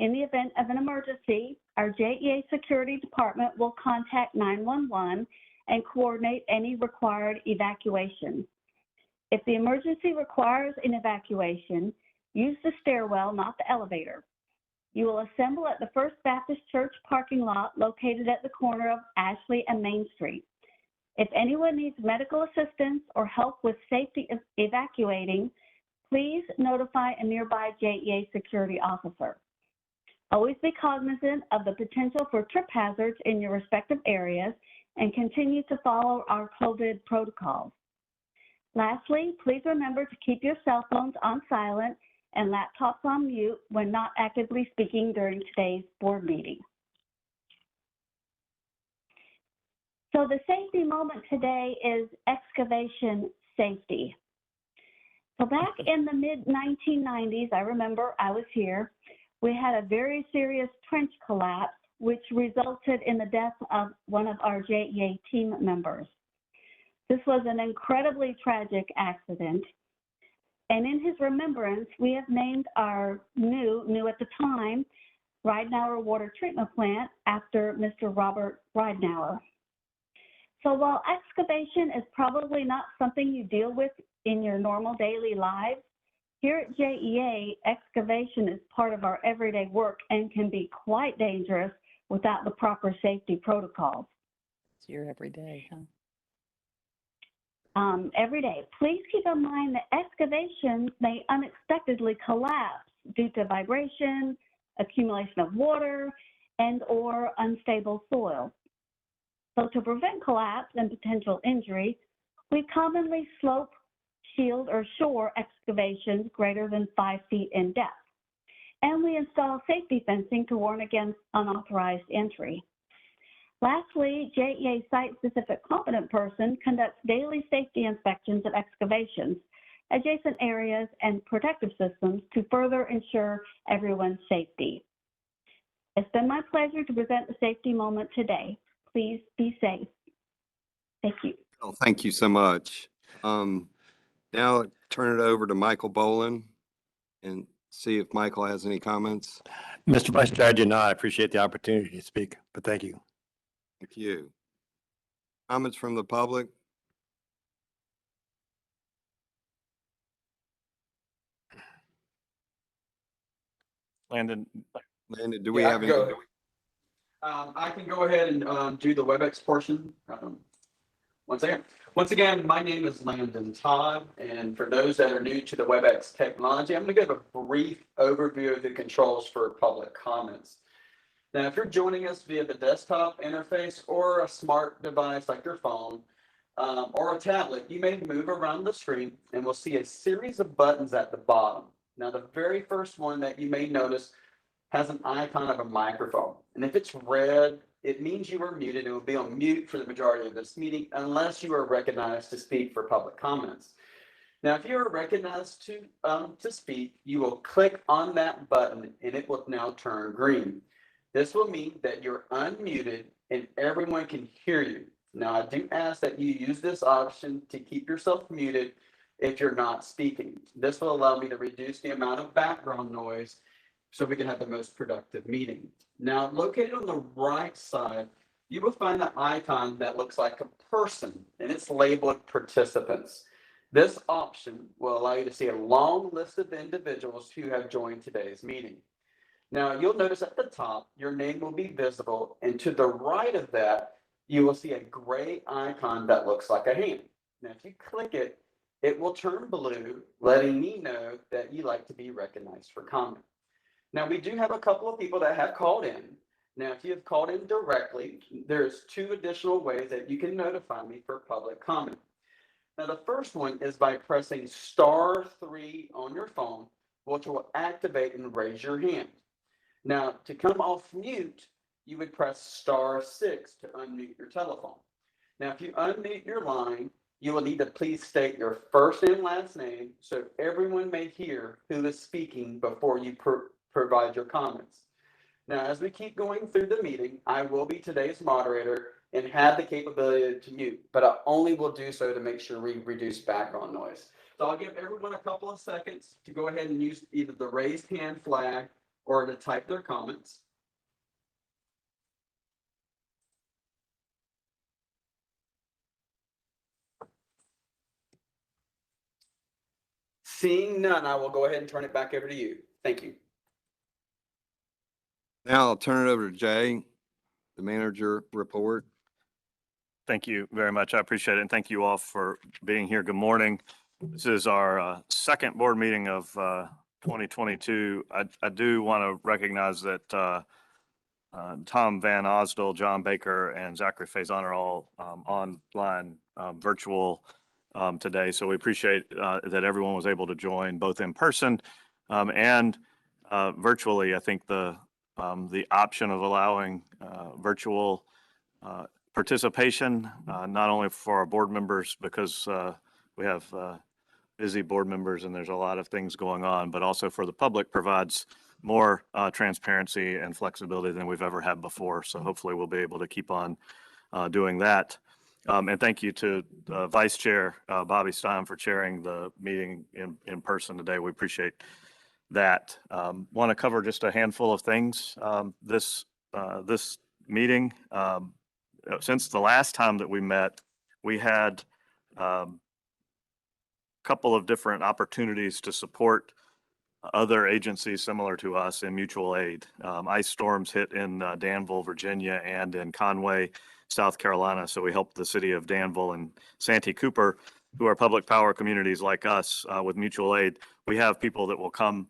In the event of an emergency, our JEA security department will contact 911 and coordinate any required evacuation. If the emergency requires an evacuation, use the stairwell, not the elevator. You will assemble at the First Baptist Church parking lot located at the corner of Ashley and Main Street. If anyone needs medical assistance or help with safety evacuating, please notify a nearby JEA security officer. Always be cognizant of the potential for trip hazards in your respective areas and continue to follow our COVID protocols. Lastly, please remember to keep your cell phones on silent and laptops on mute when not actively speaking during today's board meeting. So the safety moment today is excavation safety. So back in the mid-1990s, I remember I was here, we had a very serious trench collapse, which resulted in the death of one of our JEA team members. This was an incredibly tragic accident. And in his remembrance, we have named our new at the time, Ridenour Water Treatment Plant after Mr. Robert Ridenour. So while excavation is probably not something you deal with in your normal daily lives, here at JEA, excavation is part of our everyday work and can be quite dangerous without the proper safety protocols. It's your everyday, huh? Every day. Please keep in mind that excavations may unexpectedly collapse due to vibration, accumulation of water, and or unstable soil. So to prevent collapse and potential injury, we commonly slope, shield, or shore excavations greater than 5 feet in depth. And we install safety fencing to warn against unauthorized entry. Lastly, JEA site-specific competent person conducts daily safety inspections of excavations, adjacent areas, and protective systems to further ensure everyone's safety. It's been my pleasure to present the safety moment today. Please be safe. Thank you. Oh, thank you so much. Now turn it over to Michael Boland and see if Michael has any comments. Mr. Vice Chair, I do not. I appreciate the opportunity to speak, but thank you. Thank you. Comments from the public? Landon. Landon, do we have any? I can go ahead and do the WebEx portion. Once again, my name is Landon Todd, and for those that are new to the WebEx technology, I'm going to give a brief overview of the controls for public comments. Now, if you're joining us via the desktop interface or a smart device like your phone or a tablet, you may move around the screen and we'll see a series of buttons at the bottom. Now, the very first one that you may notice has an icon of a microphone. And if it's red, it means you are muted and will be on mute for the majority of this meeting unless you are recognized to speak for public comments. Now, if you are recognized to speak, you will click on that button and it will now turn green. This will mean that you're unmuted and everyone can hear you. Now, I do ask that you use this option to keep yourself muted if you're not speaking. This will allow me to reduce the amount of background noise so we can have the most productive meeting. Now, located on the right side, you will find the icon that looks like a person and it's labeled participants. This option will allow you to see a long list of individuals who have joined today's meeting. Now, you'll notice at the top, your name will be visible, and to the right of that, you will see a gray icon that looks like a hand. Now, if you click it, it will turn blue, letting me know that you like to be recognized for comment. Now, we do have a couple of people that have called in. Now, if you have called in directly, there's 2 additional ways that you can notify me for public comment. Now, the first one is by pressing *3 on your phone, which will activate and raise your hand. Now, to come off mute, you would press *6 to unmute your telephone. Now, if you unmute your line, you will need to please state your first and last name so everyone may hear who is speaking before you provide your comments. Now, as we keep going through the meeting, I will be today's moderator and have the capability to mute, but I only will do so to make sure we reduce background noise. So I'll give everyone a couple of seconds to go ahead and use either the raised hand flag or to type their comments. Seeing none, I will go ahead and turn it back over to you. Thank you. Now I'll turn it over to Jay, the manager report. Thank you very much. I appreciate it. And thank you all for being here. Good morning. This is our second board meeting of 2022. I do want to recognize that Tom Van Osdol, John Baker, and Zachary Faison are all online virtual today. So we appreciate that everyone was able to join both in person and virtually. I think the option of allowing virtual participation, not only for our board members, because we have busy board members and there's a lot of things going on, but also for the public, provides more transparency and flexibility than we've ever had before. So hopefully we'll be able to keep on doing that. And thank you to Vice Chair Bobby Stein for chairing the meeting in person today. We appreciate that. Want to cover just a handful of things this meeting. Since the last time that we met, we had a couple of different opportunities to support other agencies similar to us in mutual aid. Ice storms hit in Danville, Virginia, and in Conway, South Carolina. So we helped the city of Danville and Santee Cooper, who are public power communities like us, with mutual aid. We have people that will come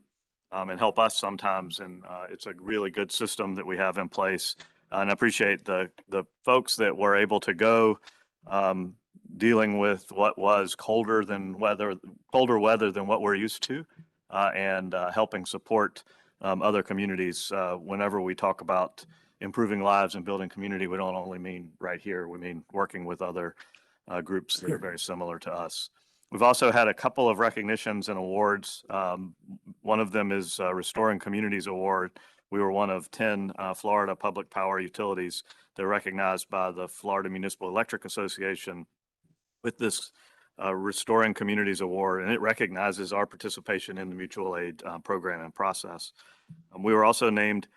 and help us sometimes, and it's a really good system that we have in place. And I appreciate the folks that were able to go dealing with what was colder weather than what we're used to, and helping support other communities. Whenever we talk about improving lives and building community, we don't only mean right here, we mean working with other groups that are very similar to us. We've also had a couple of recognitions and awards. One of them is Restoring Communities Award. We were one of 10 Florida public power utilities that are recognized by the Florida Municipal Electric Association with this Restoring Communities Award, and it recognizes our participation in the mutual aid program and process. We were also named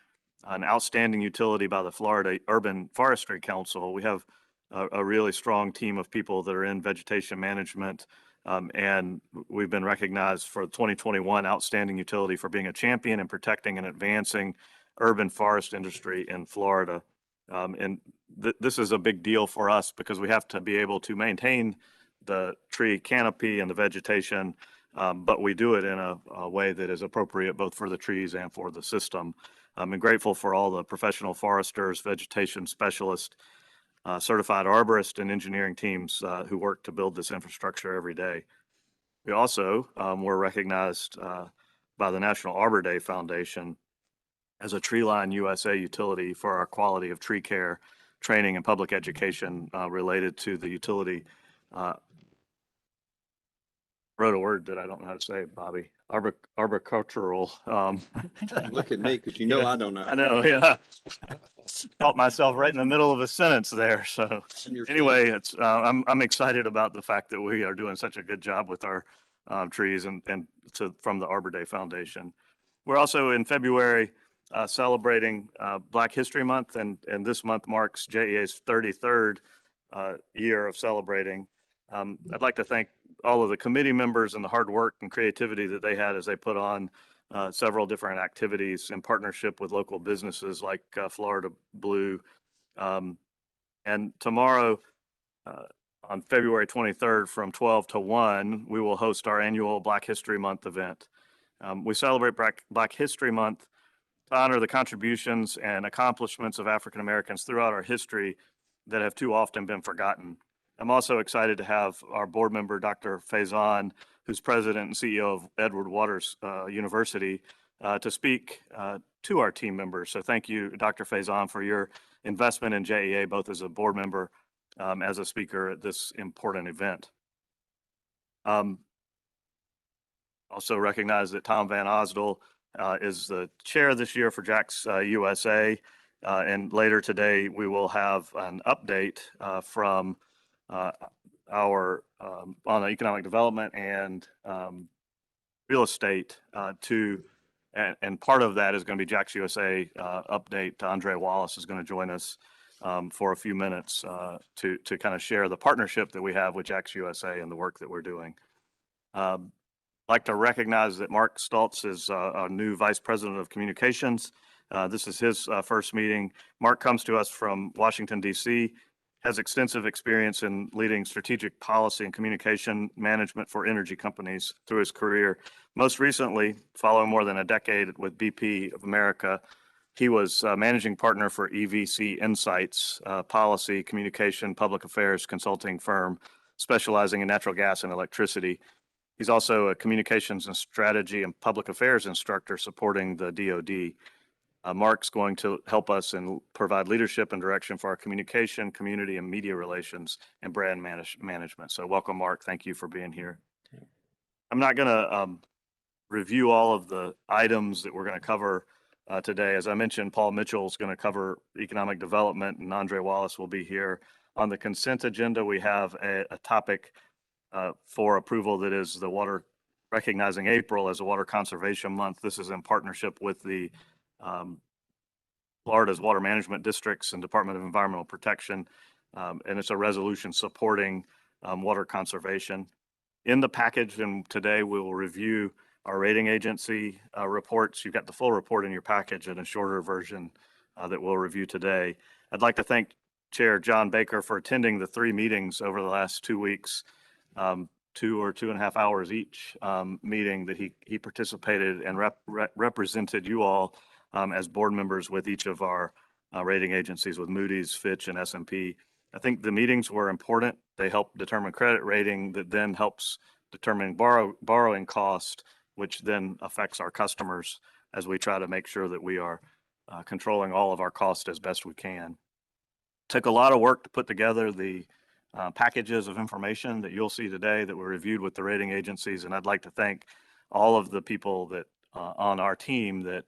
an outstanding utility by the Florida Urban Forestry Council. We have a really strong team of people that are in vegetation management, and we've been recognized for 2021 Outstanding Utility for being a champion in protecting and advancing urban forest industry in Florida. And this is a big deal for us because we have to be able to maintain the tree canopy and the vegetation, but we do it in a way that is appropriate both for the trees and for the system. I'm grateful for all the professional foresters, vegetation specialists, certified arborists, and engineering teams who work to build this infrastructure every day. We also were recognized by the National Arbor Day Foundation as a Treeline USA utility for our quality of tree care, training, and public education related to the utility. Wrote a word that I don't know how to say, Bobby. Arboricultural. Look at me, because you know I don't know. I know, yeah. Caught myself right in the middle of a sentence there. So anyway, it's I'm excited about the fact that we are doing such a good job with our trees and from the Arbor Day Foundation. We're also in February celebrating Black History Month, and this month marks JEA's 33rd year of celebrating. I'd like to thank all of the committee members and the hard work and creativity that they had as they put on several different activities in partnership with local businesses like Florida Blue. And tomorrow, on February 23rd from 12 to 1, we will host our annual Black History Month event. We celebrate Black History Month to honor the contributions and accomplishments of African Americans throughout our history that have too often been forgotten. I'm also excited to have our board member, Dr. Faison, who's president and CEO of Edward Waters University, to speak to our team members. So thank you, Dr. Faison, for your investment in JEA, both as a board member, as a speaker at this important event. Also recognize that Tom Van Osdol is the chair this year for JAX USA. And later today, we will have an update from our on economic development and real estate to and part of that is going to be Jack's USA update. Andre Wallace is going to join us for a few minutes to kind of share the partnership that we have with Jack's USA and the work that we're doing. I'd like to recognize that Mark Stoltz is our new Vice President of Communications. This is his first meeting. Mark comes to us from Washington, D.C., has extensive experience in leading strategic policy and communication management for energy companies through his career. Most recently, following more than a decade with BP of America, he was managing partner for EVC Insights, policy, communication, public affairs consulting firm specializing in natural gas and electricity. He's also a communications and strategy and public affairs instructor supporting the DoD. Mark's going to help us and provide leadership and direction for our communication, community, and media relations and brand management. So welcome, Mark. Thank you for being here. I'm not going to review all of the items that we're going to cover today. As I mentioned, Paul Mitchell is going to cover economic development, and Andre Wallace will be here. On the consent agenda, we have a topic for approval that is the water, recognizing April as a water conservation month. This is in partnership with the Florida's water management districts and Department of Environmental Protection, and it's a resolution supporting water conservation. In the package, and today we will review our rating agency reports. You've got the full report in your package and a shorter version that we'll review today. I'd like to thank Chair John Baker for attending the 3 meetings over the last 2 weeks, 2 or 2.5 hours each meeting that he participated and represented you all as board members with each of our rating agencies, with Moody's, Fitch, and S&P. I think the meetings were important. They help determine credit rating that then helps determine borrowing cost, which then affects our customers as we try to make sure that we are controlling all of our costs as best we can. Took a lot of work to put together the packages of information that you'll see today that were reviewed with the rating agencies, and I'd like to thank all of the people that on our team that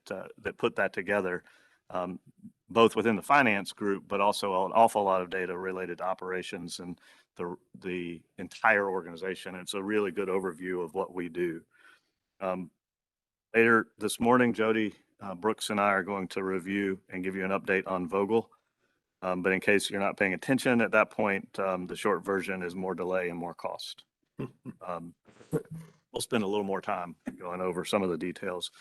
put that together, both within the finance group, but also an awful lot of data related to operations and the entire organization. It's a really good overview of what we do. Later this morning, Jody Brooks and I are going to review and give you an update on Vogtle. But in case you're not paying attention at that point, the short version is more delay and more cost. We'll spend a little more time going over some of the details.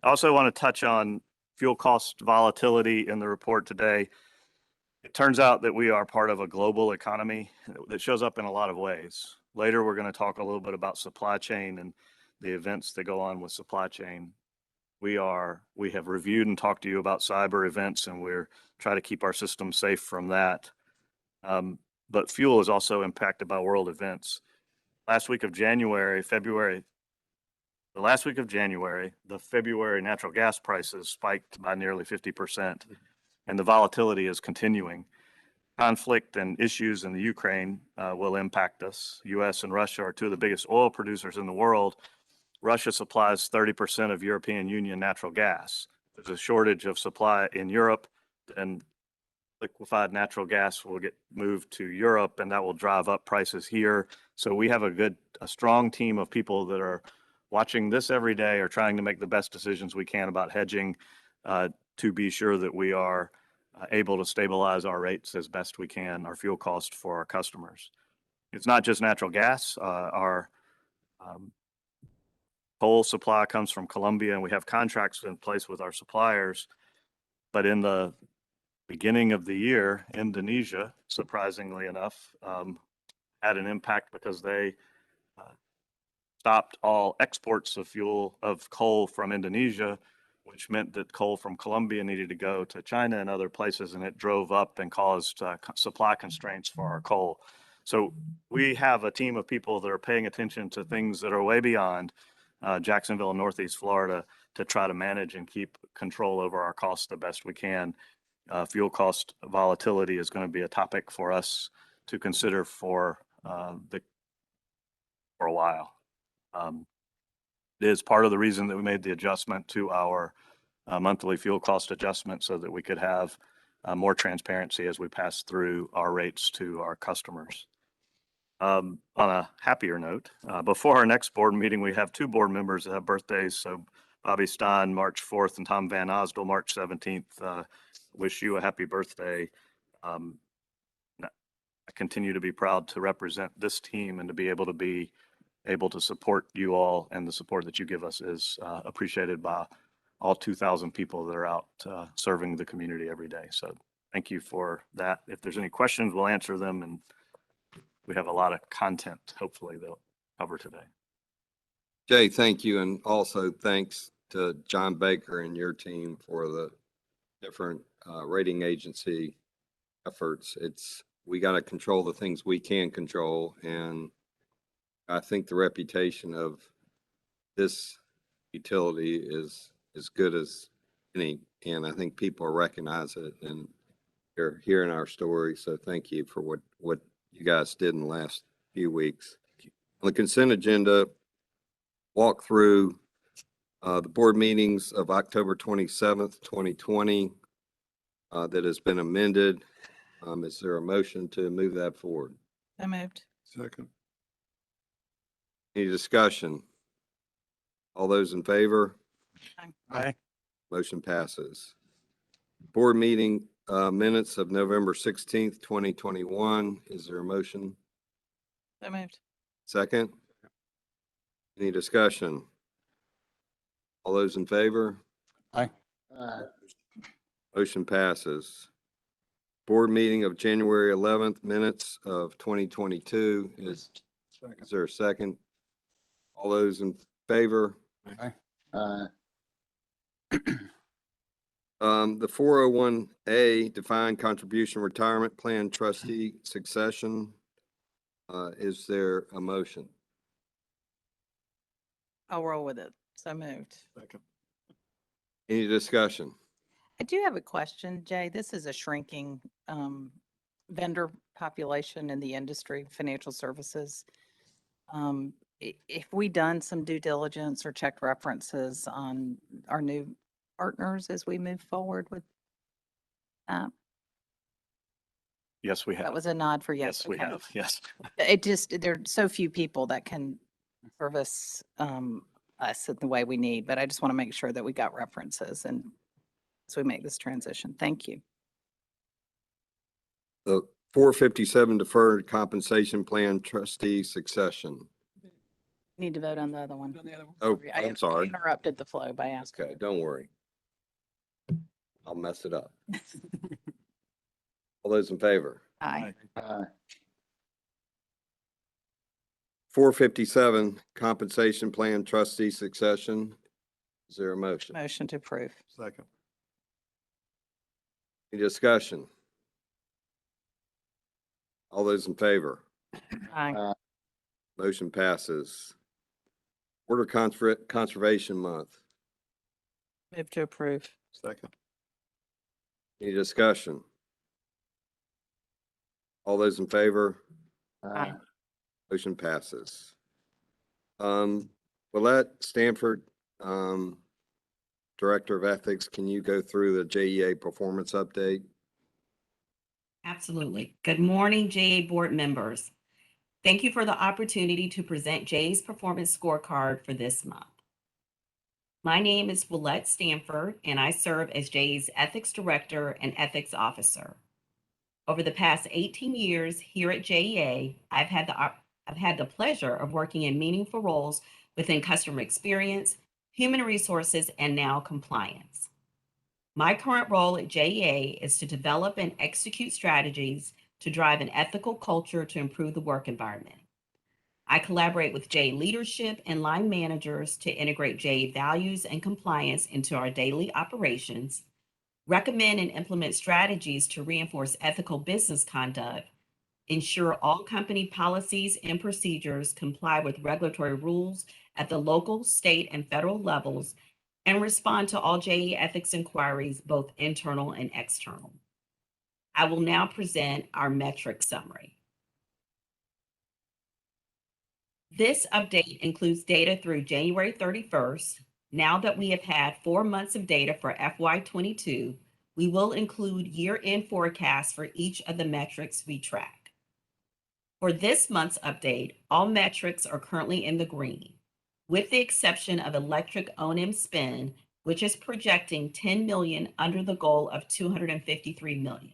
I also want to touch on fuel cost volatility in the report today. It turns out that we are part of a global economy that shows up in a lot of ways. Later, we're going to talk a little bit about supply chain and the events that go on with supply chain. We have reviewed and talked to you about cyber events, and we're trying to keep our system safe from that. But fuel is also impacted by world events. The last week of January, the February natural gas prices spiked by nearly 50%, and the volatility is continuing. Conflict and issues in the Ukraine will impact us. U.S. and Russia are 2 of the biggest oil producers in the world. Russia supplies 30% of European Union natural gas. There's a shortage of supply in Europe, and liquefied natural gas will get moved to Europe, and that will drive up prices here. So we have a strong team of people that are watching this every day, are trying to make the best decisions we can about hedging to be sure that we are able to stabilize our rates as best we can, our fuel cost for our customers. It's not just natural gas. Our coal supply comes from Colombia, and we have contracts in place with our suppliers. But in the beginning of the year, Indonesia, surprisingly enough, had an impact because they stopped all exports of coal from Indonesia, which meant that coal from Colombia needed to go to China and other places, and it drove up and caused supply constraints for our coal. So we have a team of people that are paying attention to things that are way beyond Jacksonville and Northeast Florida to try to manage and keep control over our costs the best we can. Fuel cost volatility is going to be a topic for us to consider for a while. It is part of the reason that we made the adjustment to our monthly fuel cost adjustment so that we could have more transparency as we pass through our rates to our customers. On a happier note, before our next board meeting, we have 2 board members that have birthdays. So Bobby Stein, March 4th, and Tom Van Osdel, March 17th. Wish you a happy birthday. I continue to be proud to represent this team and to be able to support you all, and the support that you give us is appreciated by all 2,000 people that are out serving the community every day. So thank you for that. If there's any questions, we'll answer them, and we have a lot of content, hopefully, they'll cover today. Jay, thank you. And also thanks to John Baker and your team for the different rating agency efforts. We got to control the things we can control. And I think the reputation of this utility is as good as any. And I think people recognize it, and they're hearing our story. So thank you for what you guys did in the last few weeks. On the consent agenda, walk through the board meetings of October 27th, 2020 that has been amended. Is there a motion to move that forward? So moved. Second. Any discussion? All those in favor? Aye. Motion passes. Board meeting minutes of November 16th, 2021. Is there a motion? So moved. Second? Any discussion? All those in favor? Aye. Motion passes. Board meeting of January 11th, minutes of 2022. Is there a second? All those in favor? Aye. The 401A defined contribution retirement plan trustee succession. Is there a motion? I'll roll with it. So moved. Any discussion? I do have a question, Jay. This is a shrinking vendor population in the industry, financial services. If we done some due diligence or checked references on our new partners as we move forward with that? Yes, we have. That was a nod for yes. Yes, we Okay. have. Yes. It just, there are so few people that can service us in the way we need, but I just want to make sure that we got references and so we make this transition. Thank you. The 457 deferred compensation plan trustee succession. Need to vote on the other one. Oh, I I'm sorry. interrupted the flow by asking. Okay, don't worry. I'll mess it up. All those in favor? Aye. 457 compensation plan trustee succession. Is there a motion? Motion to approve. Second. Any discussion? All those in favor? Aye. Motion passes. Water Conservation Month. Move to approve. Second. Any discussion? All those in favor? Aye. Motion passes. Willette Stanford, Director of Ethics, can you go through the JEA performance update? Absolutely. Good morning, JEA board members. Thank you for the opportunity to present JEA's performance scorecard for this month. My name is Willette Stanford, and I serve as JEA's Ethics Director and Ethics Officer. Over the past 18 years here at JEA, I've had the pleasure of working in meaningful roles within customer experience, human resources, and now compliance. My current role at JEA is to develop and execute strategies to drive an ethical culture to improve the work environment. I collaborate with JEA leadership and line managers to integrate JEA values and compliance into our daily operations, recommend and implement strategies to reinforce ethical business conduct, ensure all company policies and procedures comply with regulatory rules at the local, state, and federal levels, and respond to all JEA ethics inquiries, both internal and external. I will now present our metric summary. This update includes data through January 31st. Now that we have had 4 months of data for FY22, we will include year-end forecasts for each of the metrics we track. For this month's update, all metrics are currently in the green. with the exception of electric O&M spend, which is projecting $10 million under the goal of $253 million.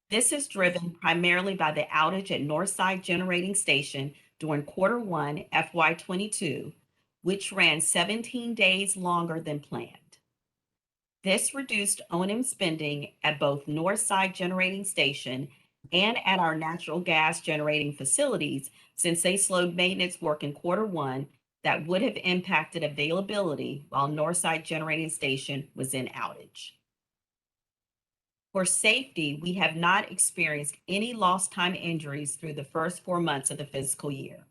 This is driven primarily by the outage at Northside Generating Station during Q1 FY22, which ran 17 days longer than planned. This reduced O&M spending at both Northside Generating Station and at our natural gas generating facilities, since they slowed maintenance work in Q1 that would have impacted availability while Northside Generating Station was in outage. For safety, we have not experienced any lost time injuries through the first 4 months of the fiscal year.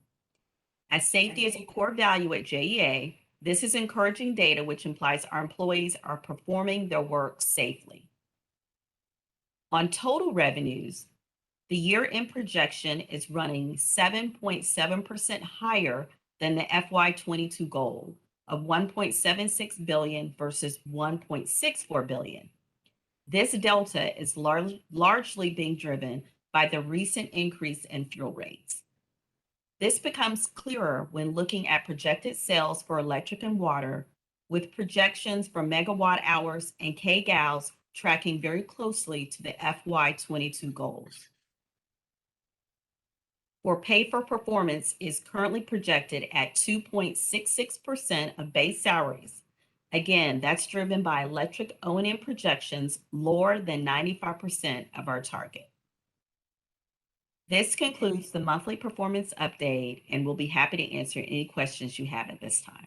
As safety is a core value at JEA, this is encouraging data, which implies our employees are performing their work safely. On total revenues, the year-end projection is running 7.7% higher than the FY22 goal of $1.76 billion versus $1.64 billion. This delta is largely being driven by the recent increase in fuel rates. This becomes clearer when looking at projected sales for electric and water, with projections for megawatt hours and kgals tracking very closely to the FY22 goals. For pay for performance is currently projected at 2.66% of base salaries. Again, that's driven by electric O&M projections lower than 95% of our target. This concludes the monthly performance update, and we'll be happy to answer any questions you have at this time.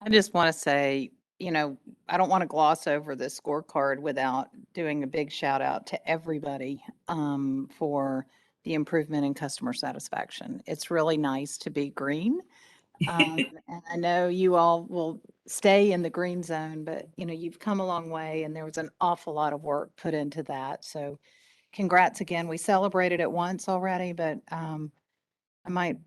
I just want to say, I don't want to gloss over the scorecard without doing a big shout out to everybody for the improvement in customer satisfaction. It's really nice to be green. And I know you all will stay in the green zone, but you've come a long way, and there was an awful lot of work put into that. So congrats again. We celebrated it once already, but I might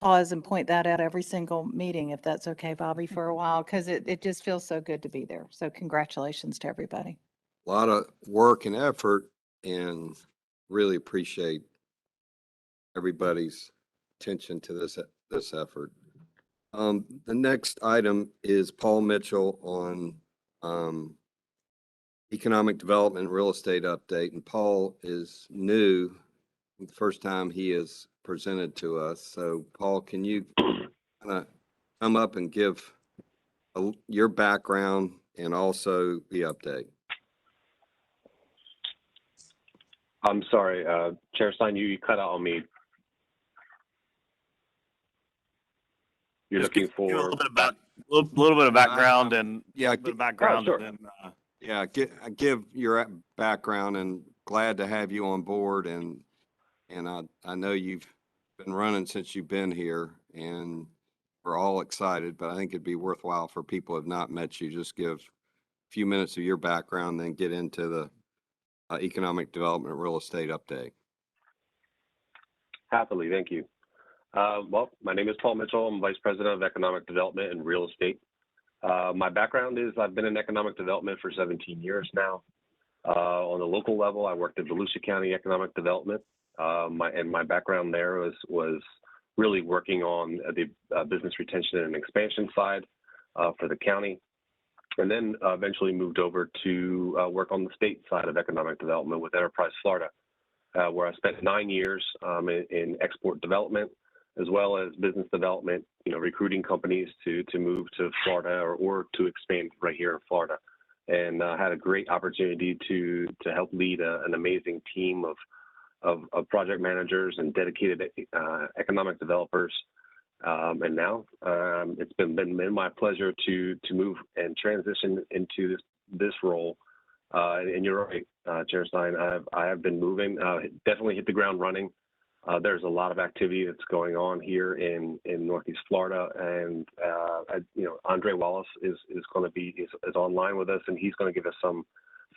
pause and point that out every single meeting, if that's okay, Bobby, for a while, because it just feels so good to be there. So congratulations to everybody. A lot of work and effort, and really appreciate everybody's attention to this effort. The next item is Paul Mitchell on economic development real estate update. And Paul is new, the first time he is presented to us. So Paul, can you kind of come up and give your background and also the update? I'm sorry, Chair Stein, you cut out on me. You're Just looking give for a little bit of background and Yeah, background. sure. And then, yeah, give your background, and glad to have you on board. And I know you've been running since you've been here, and we're all excited, but I think it'd be worthwhile for people who have not met you, just give a few minutes of your background, then get into the economic development real estate update. Happily, thank you. Well, my name is Paul Mitchell. I'm Vice President of Economic Development and Real Estate. My background is I've been in economic development for 17 years now. On the local level, I worked at Volusia County Economic Development. My background there was really working on the business retention and expansion side for the county, and then eventually moved over to work on the state side of economic development with Enterprise Florida, where I spent 9 years in export development, as well as business development, recruiting companies to move to Florida or to expand right here in Florida. And had a great opportunity to help lead an amazing team of project managers and dedicated economic developers. And now it's been my pleasure to move and transition into this role. And you're right, Chair Stein, I have been moving, definitely hit the ground running. There's a lot of activity that's going on here in Northeast Florida, and Andre Wallace is going to be online with us, and he's going to give us some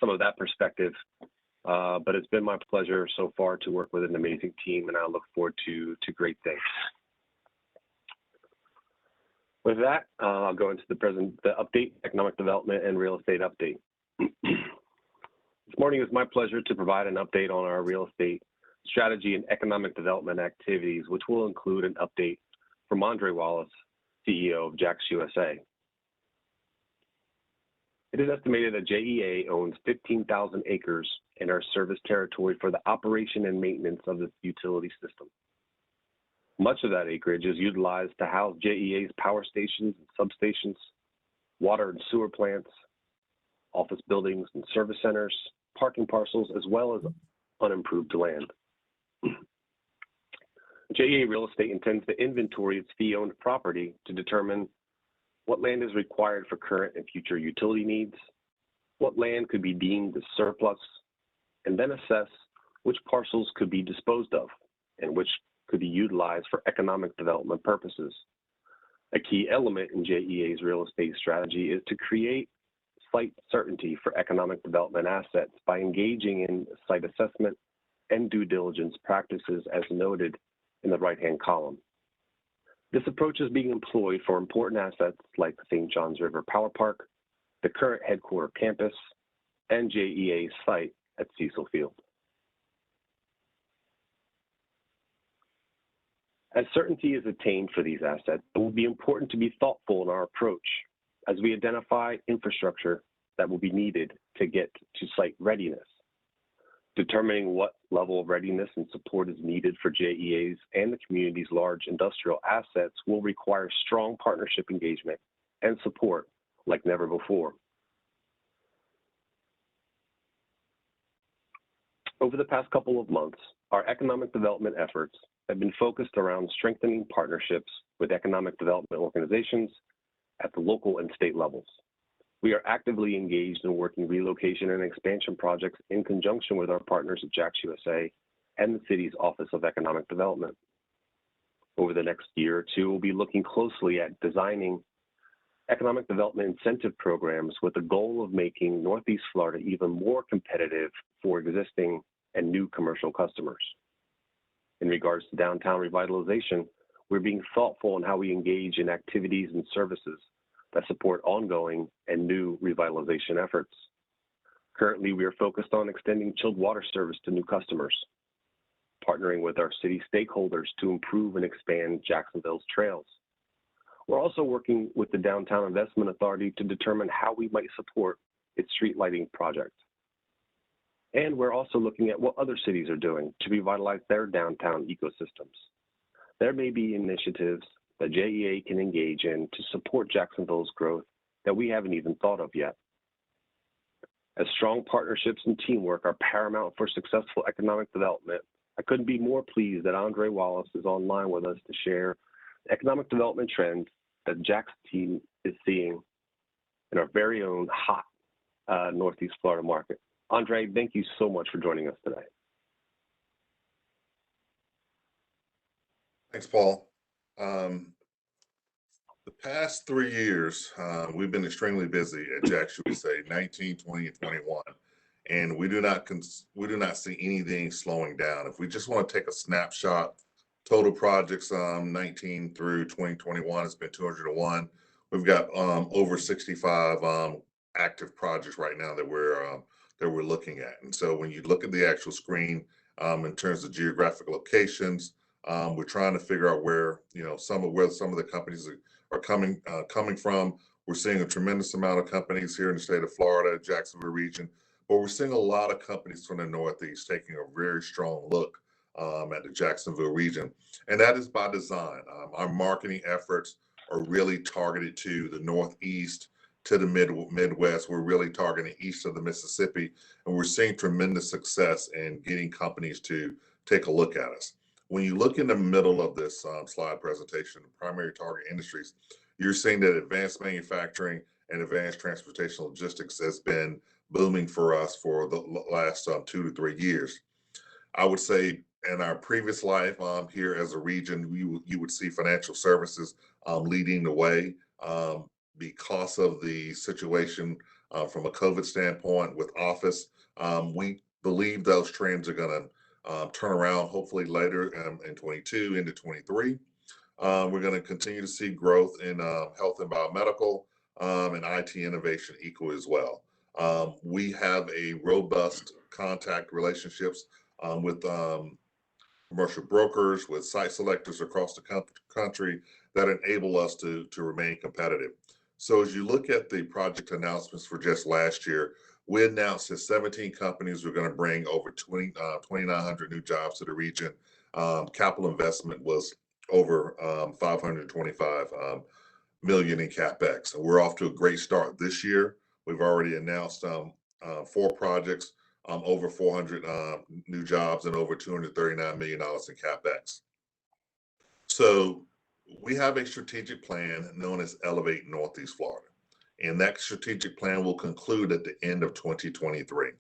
of that perspective. But it's been my pleasure so far to work with an amazing team, and I look forward to great things. With that, I'll go into the update, economic development and real estate update. This morning, it's my pleasure to provide an update on our real estate strategy, and economic development activities, which will include an update from Andre Wallace, CEO of JAX USA. It is estimated that JEA owns 15,000 acres in our service territory for the operation and maintenance of this utility system. Much of that acreage is utilized to house JEA's power stations and substations, water and sewer plants, office buildings and service centers, parking parcels, as well as unimproved land. JEA Real Estate intends to inventory its fee-owned property to determine what land is required for current and future utility needs, what land could be deemed as surplus, and then assess which parcels could be disposed of and which could be utilized for economic development purposes. A key element in JEA's real estate strategy is to create site certainty for economic development assets by engaging in site assessment and due diligence practices as noted in the right-hand column. This approach is being employed for important assets like the St. Johns River Power Park, the current headquarter campus, and JEA's site at Cecil Field. As certainty is attained for these assets, it will be important to be thoughtful in our approach as we identify infrastructure that will be needed to get to site readiness. Determining what level of readiness and support is needed for JEA's and the community's large industrial assets will require strong partnership engagement and support like never before. Over the past couple of months, our economic development efforts have been focused around strengthening partnerships with economic development organizations at the local and state levels. We are actively engaged in working relocation and expansion projects in conjunction with our partners at JAX USA and the city's Office of Economic Development. Over the next year or two, we'll be looking closely at designing economic development incentive programs with the goal of making Northeast Florida even more competitive for existing and new commercial customers. In regards to downtown revitalization, we're being thoughtful in how we engage in activities and services that support ongoing and new revitalization efforts. Currently, we are focused on extending chilled water service to new customers, partnering with our city stakeholders to improve and expand Jacksonville's trails. We're also working with the Downtown Investment Authority to determine how we might support its street lighting project. And we're also looking at what other cities are doing to revitalize their downtown ecosystems. There may be initiatives that JEA can engage in to support Jacksonville's growth that we haven't even thought of yet. As strong partnerships and teamwork are paramount for successful economic development, I couldn't be more pleased that Andre Wallace is online with us to share economic development trends that JAX team is seeing in our very own hot Northeast Florida market. Andre, thank you so much for joining us today. Thanks, Paul. The past 3 years, we've been extremely busy at JAX USA, 19, 20, and 21, and we do not see anything slowing down. If we just want to take a snapshot, total projects 19 through 2021 has been 201. We've got over 65 active projects right now that we're looking at. And so when you look at the actual screen in terms of geographic locations, we're trying to figure out where some of the companies are coming from. We're seeing a tremendous amount of companies here in the state of Florida, Jacksonville region, but we're seeing a lot of companies from the Northeast taking a very strong look at the Jacksonville region, and that is by design. Our marketing efforts are really targeted to the Northeast, to the Midwest. We're really targeting east of the Mississippi, and we're seeing tremendous success in getting companies to take a look at us. When you look in the middle of this slide presentation, primary target industries, you're seeing that advanced manufacturing and advanced transportation logistics has been booming for us for the last 2 to 3 years. I would say in our previous life here as a region, you would see financial services leading the way because of the situation from a COVID standpoint with office. We believe those trends are going to turn around hopefully later in 22 into 23. We're going to continue to see growth in health and biomedical and IT innovation equal as well. We have a robust contact relationships with commercial brokers, with site selectors across the country that enable us to remain competitive. So as you look at the project announcements for just last year, we announced that 17 companies were going to bring over 2,900 new jobs to the region. Capital investment was over 525 million in CapEx. And we're off to a great start this year. We've already announced 4 projects, over 400 new jobs, and over $239 million in CapEx. So we have a strategic plan known as Elevate Northeast Florida. And that strategic plan will conclude at the end of 2023.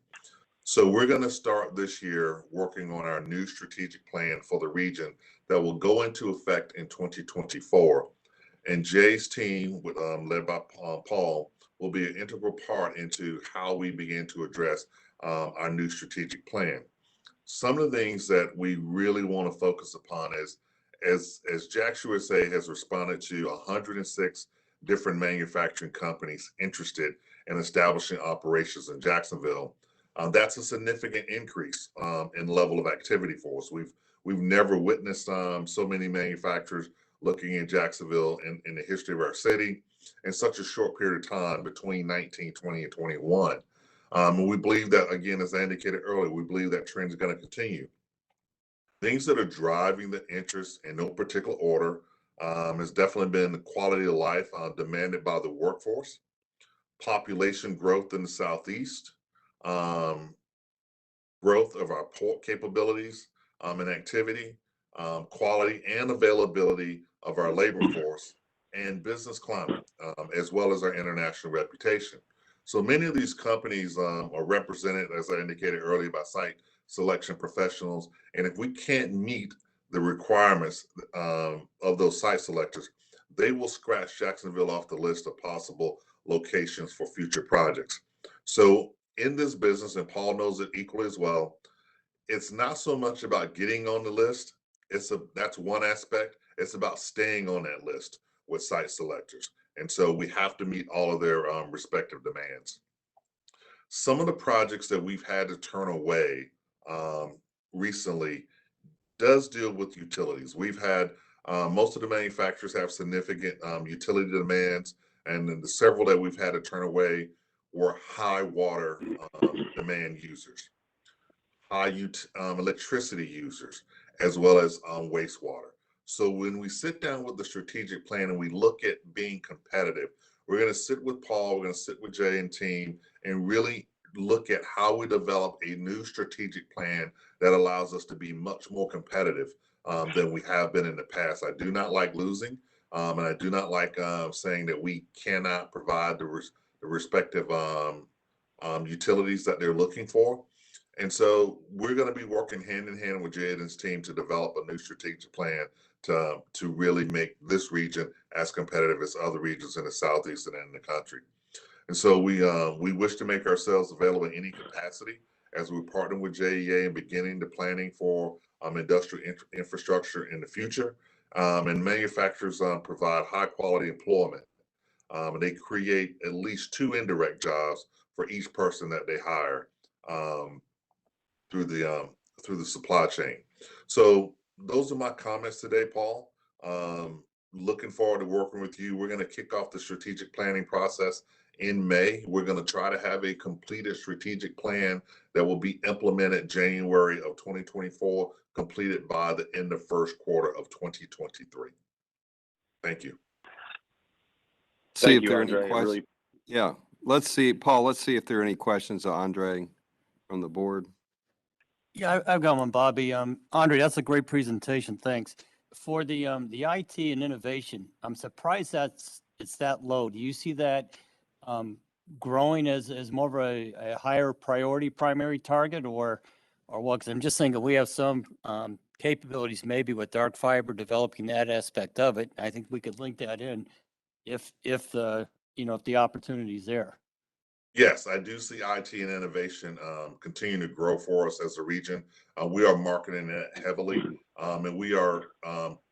So we're going to start this year working on our new strategic plan for the region that will go into effect in 2024. And Jay's team, led by Paul, will be an integral part into how we begin to address our new strategic plan. Some of the things that we really want to focus upon is, as Jack USA has responded to 106 different manufacturing companies interested in establishing operations in Jacksonville, that's a significant increase in level of activity for us. We've never witnessed so many manufacturers looking in Jacksonville in the history of our city in such a short period of time between 19, 20, and 21. And we believe that, again, as I indicated earlier, we believe that trend is going to continue. Things that are driving the interest in no particular order has definitely been the quality of life demanded by the workforce, population growth in the Southeast, growth of our port capabilities and activity, quality and availability of our labor force, and business climate, as well as our international reputation. So many of these companies are represented, as I indicated earlier, by site selection professionals. And if we can't meet the requirements of those site selectors, they will scratch Jacksonville off the list of possible locations for future projects. So in this business, and Paul knows it equally as well, it's not so much about getting on the list. That's one aspect. It's about staying on that list with site selectors. And so we have to meet all of their respective demands. Some of the projects that we've had to turn away recently does deal with utilities. We've had most of the manufacturers have significant utility demands, and then the several that we've had to turn away were high water demand users, high electricity users, as well as wastewater. So when we sit down with the strategic plan and we look at being competitive, we're going to sit with Paul, we're going to sit with Jay and team, and really look at how we develop a new strategic plan that allows us to be much more competitive than we have been in the past. I do not like losing, and I do not like saying that we cannot provide the respective utilities that they're looking for. And so we're going to be working hand in hand with Jay and his team to develop a new strategic plan to really make this region as competitive as other regions in the Southeast and in the country. And so we wish to make ourselves available in any capacity as we partner with JEA and beginning the planning for industrial infrastructure in the future. And manufacturers provide high quality employment. And they create at least 2 indirect jobs for each person that they hire through the supply chain. So those are my comments today, Paul. Looking forward to working with you. We're going to kick off the strategic planning process in May. We're going to try to have a completed strategic plan that will be implemented January of 2024, completed by the end of first quarter of 2023. Thank you. See if you, there are Andre. any questions. Yeah, let's see, Paul, let's see if there are any questions of Andre from the board. Yeah, I've got one, Bobby. Andre, that's a great presentation. Thanks. For the IT and innovation, I'm surprised it's that low. Do you see that growing as more of a higher priority primary target, or what? Because I'm just thinking we have some capabilities maybe with dark fiber developing that aspect of it. I think we could link that in if the opportunity is there. Yes, I do see IT and innovation continue to grow for us as a region. We are marketing it heavily, and we are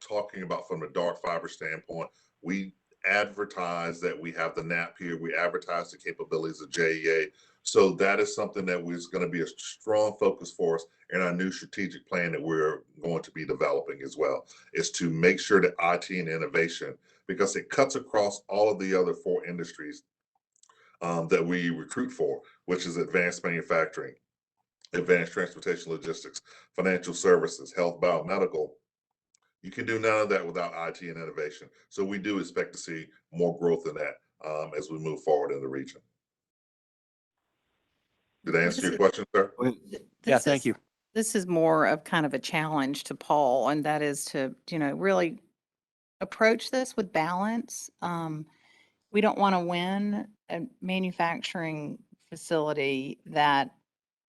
talking about from a dark fiber standpoint. We advertise that we have the NAP here. We advertise the capabilities of JEA. So that is something that is going to be a strong focus for us in our new strategic plan that we're going to be developing as well, is to make sure that IT and innovation, because it cuts across all of the other 4 industries that we recruit for, which is advanced manufacturing, advanced transportation logistics, financial services, health, biomedical. You can do none of that without IT and innovation. So we do expect to see more growth in that as we move forward in the region. Did I answer your question, sir? Yeah, thank you. This is more of kind of a challenge to Paul, and that is to, really approach this with balance. We don't want to win a manufacturing facility that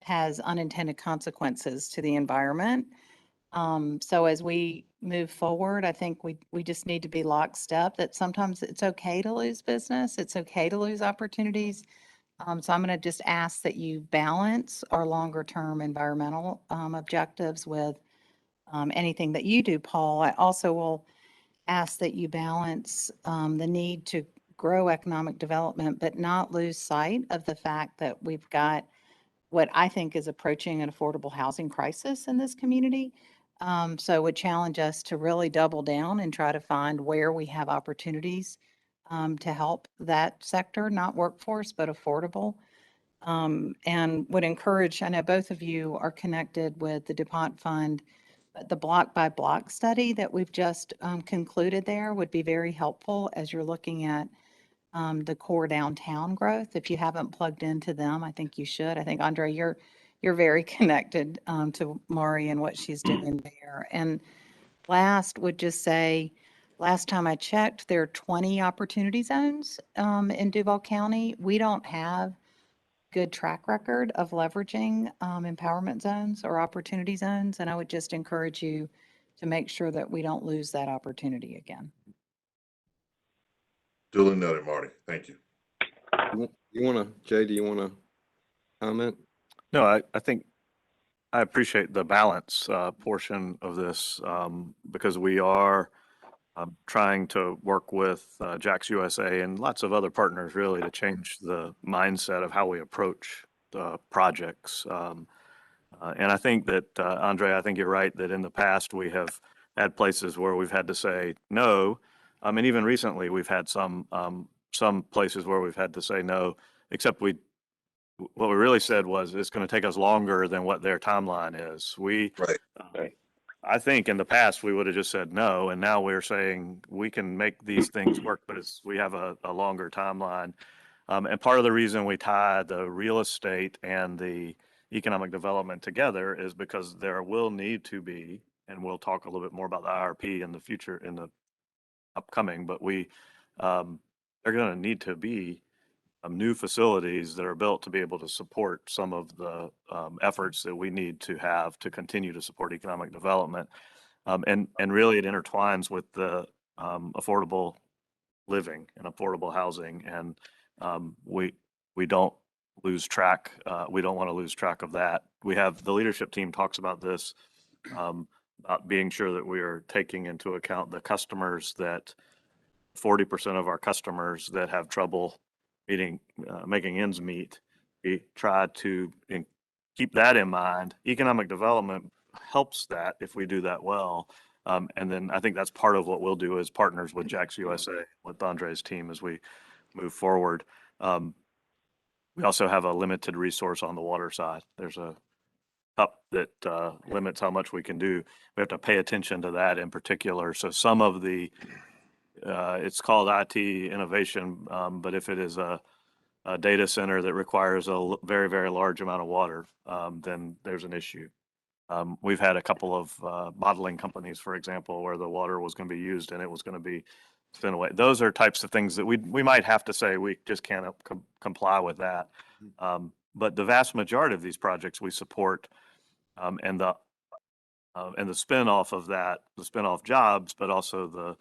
has unintended consequences to the environment. So as we move forward, I think we just need to be lockstep that sometimes it's okay to lose business. It's okay to lose opportunities. So I'm going to just ask that you balance our longer term environmental objectives with anything that you do, Paul. I also will ask that you balance the need to grow economic development, but not lose sight of the fact that we've got what I think is approaching an affordable housing crisis in this community. So it would challenge us to really double down and try to find where we have opportunities to help that sector, not workforce, but affordable. And would encourage, I know both of you are connected with the DuPont Fund, but the block by block study that we've just concluded there would be very helpful as you're looking at the core downtown growth. If you haven't plugged into them, I think you should. I think, Andre, you're very connected to Mari and what she's doing there. And last would just say, last time I checked, there are 20 opportunity zones in Duval County. We don't have good track record of leveraging empowerment zones or opportunity zones. And I would just encourage you to make sure that we don't lose that opportunity again. Duly noted, Marty. Thank you. You want to, Jay, do you want to comment? No, I think I appreciate the balance portion of this because we are trying to work with Jax USA and lots of other partners really to change the mindset of how we approach the projects. And I think that, Andre, I think you're right that in the past we have had places where we've had to say no. And even recently we've had some places where we've had to say no, except what we really said was it's going to take us longer than what their timeline is. Right. I think in the past we would have just said no, and now we're saying we can make these things work, but we have a longer timeline. And part of the reason we tie the real estate and the economic development together is because there will need to be, and we'll talk a little bit more about the IRP in the future, in the upcoming, but they're going to need to be new facilities that are built to be able to support some of the efforts that we need to have to continue to support economic development. And really it intertwines with the affordable living and affordable housing. And we don't lose track. We don't want to lose track of that. We have the leadership team talks about this, about being sure that we are taking into account the customers, that 40% of our customers that have trouble making ends meet. We try to keep that in mind. Economic development helps that if we do that well. And then I think that's part of what we'll do as partners with Jax USA, with Andre's team as we move forward. We also have a limited resource on the water side. There's a cup that limits how much we can do. We have to pay attention to that in particular. So some of the it's called IT innovation, but if it is a data center that requires a very, very large amount of water, then there's an issue. We've had a couple of bottling companies, for example, where the water was going to be used and it was going to be sent away. Those are types of things that we might have to say we just can't comply with that. But the vast majority of these projects we support, and the spin-off of that, the spin-off jobs, but also the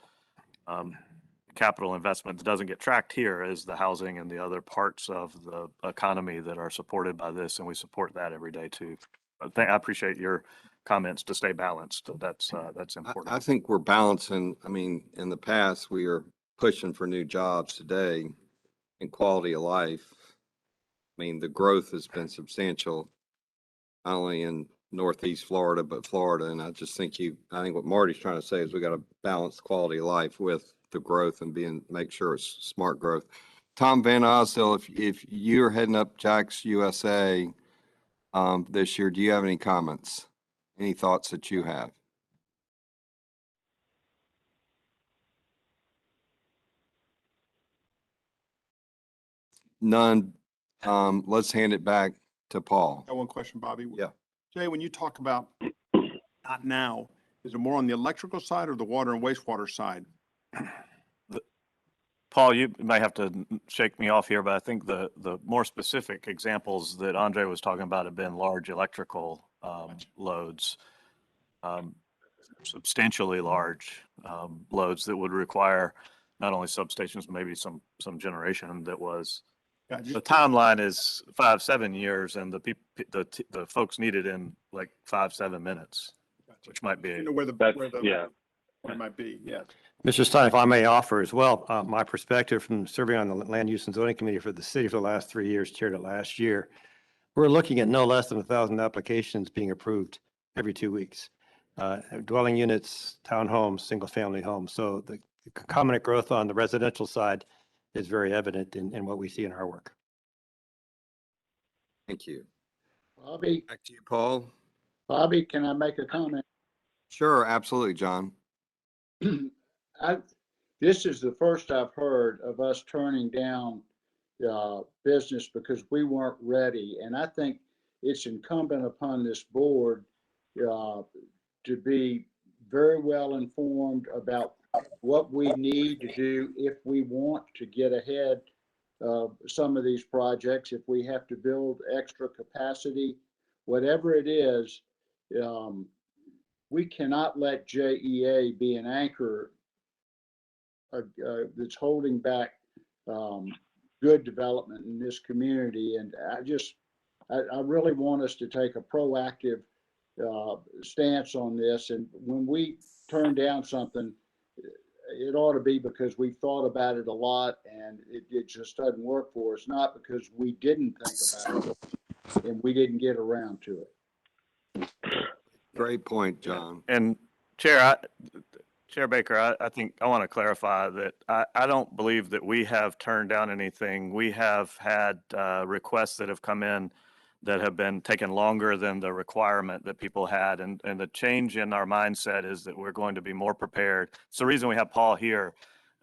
capital investment that doesn't get tracked here is the housing and the other parts of the economy that are supported by this, and we support that every day too. I appreciate your comments to stay balanced. That's important. I think we're balancing. I mean, in the past, we are pushing for new jobs today and quality of life. I mean, the growth has been substantial, not only in Northeast Florida, but Florida. And I just think I think what Marty's trying to say is we got to balance quality of life with the growth and make sure it's smart growth. Tom Van Osdale, if you're heading up Jack's USA this year, do you have any comments? Any thoughts that you have? None. Let's hand it back to Paul. I got one question, Bobby. Yeah. Jay, when you talk about not now, is it more on the electrical side or the water and wastewater side? Paul, you may have to shake me off here, but I think the more specific examples that Andre was talking about have been large electrical loads, substantially large loads that would require not only substations, maybe some generation that was. Gotcha. The timeline is 5-7 years, and the folks need it in like 5-7 minutes, which might be. You know where the Yeah. where it might be. Yeah. Mr. Stein, if I may offer as well, my perspective from serving on the Land Use and Zoning Committee for the city for the last 3 years, chaired it last year. We're looking at no less than 1,000 applications being approved every 2 weeks. Dwelling units, townhomes, single-family homes. So the concomitant growth on the residential side is very evident in what we see in our work. Thank you. Bobby, Back to you, Paul. Bobby, can I make a comment? Sure, absolutely, John. This is the first I've heard of us turning down business because we weren't ready. And I think it's incumbent upon this board to be very well informed about what we need to do if we want to get ahead of some of these projects, if we have to build extra capacity, whatever it is, we cannot let JEA be an anchor that's holding back good development in this community. And I really want us to take a proactive stance on this. And when we turn down something, it ought to be because we've thought about it a lot and it just doesn't work for us, not because we didn't think about it and we didn't get around to it. Great point, John. And Chair Baker, I think I want to clarify that I don't believe that we have turned down anything. We have had requests that have come in that have been taken longer than the requirement that people had. And the change in our mindset is that we're going to be more prepared. It's the reason we have Paul here.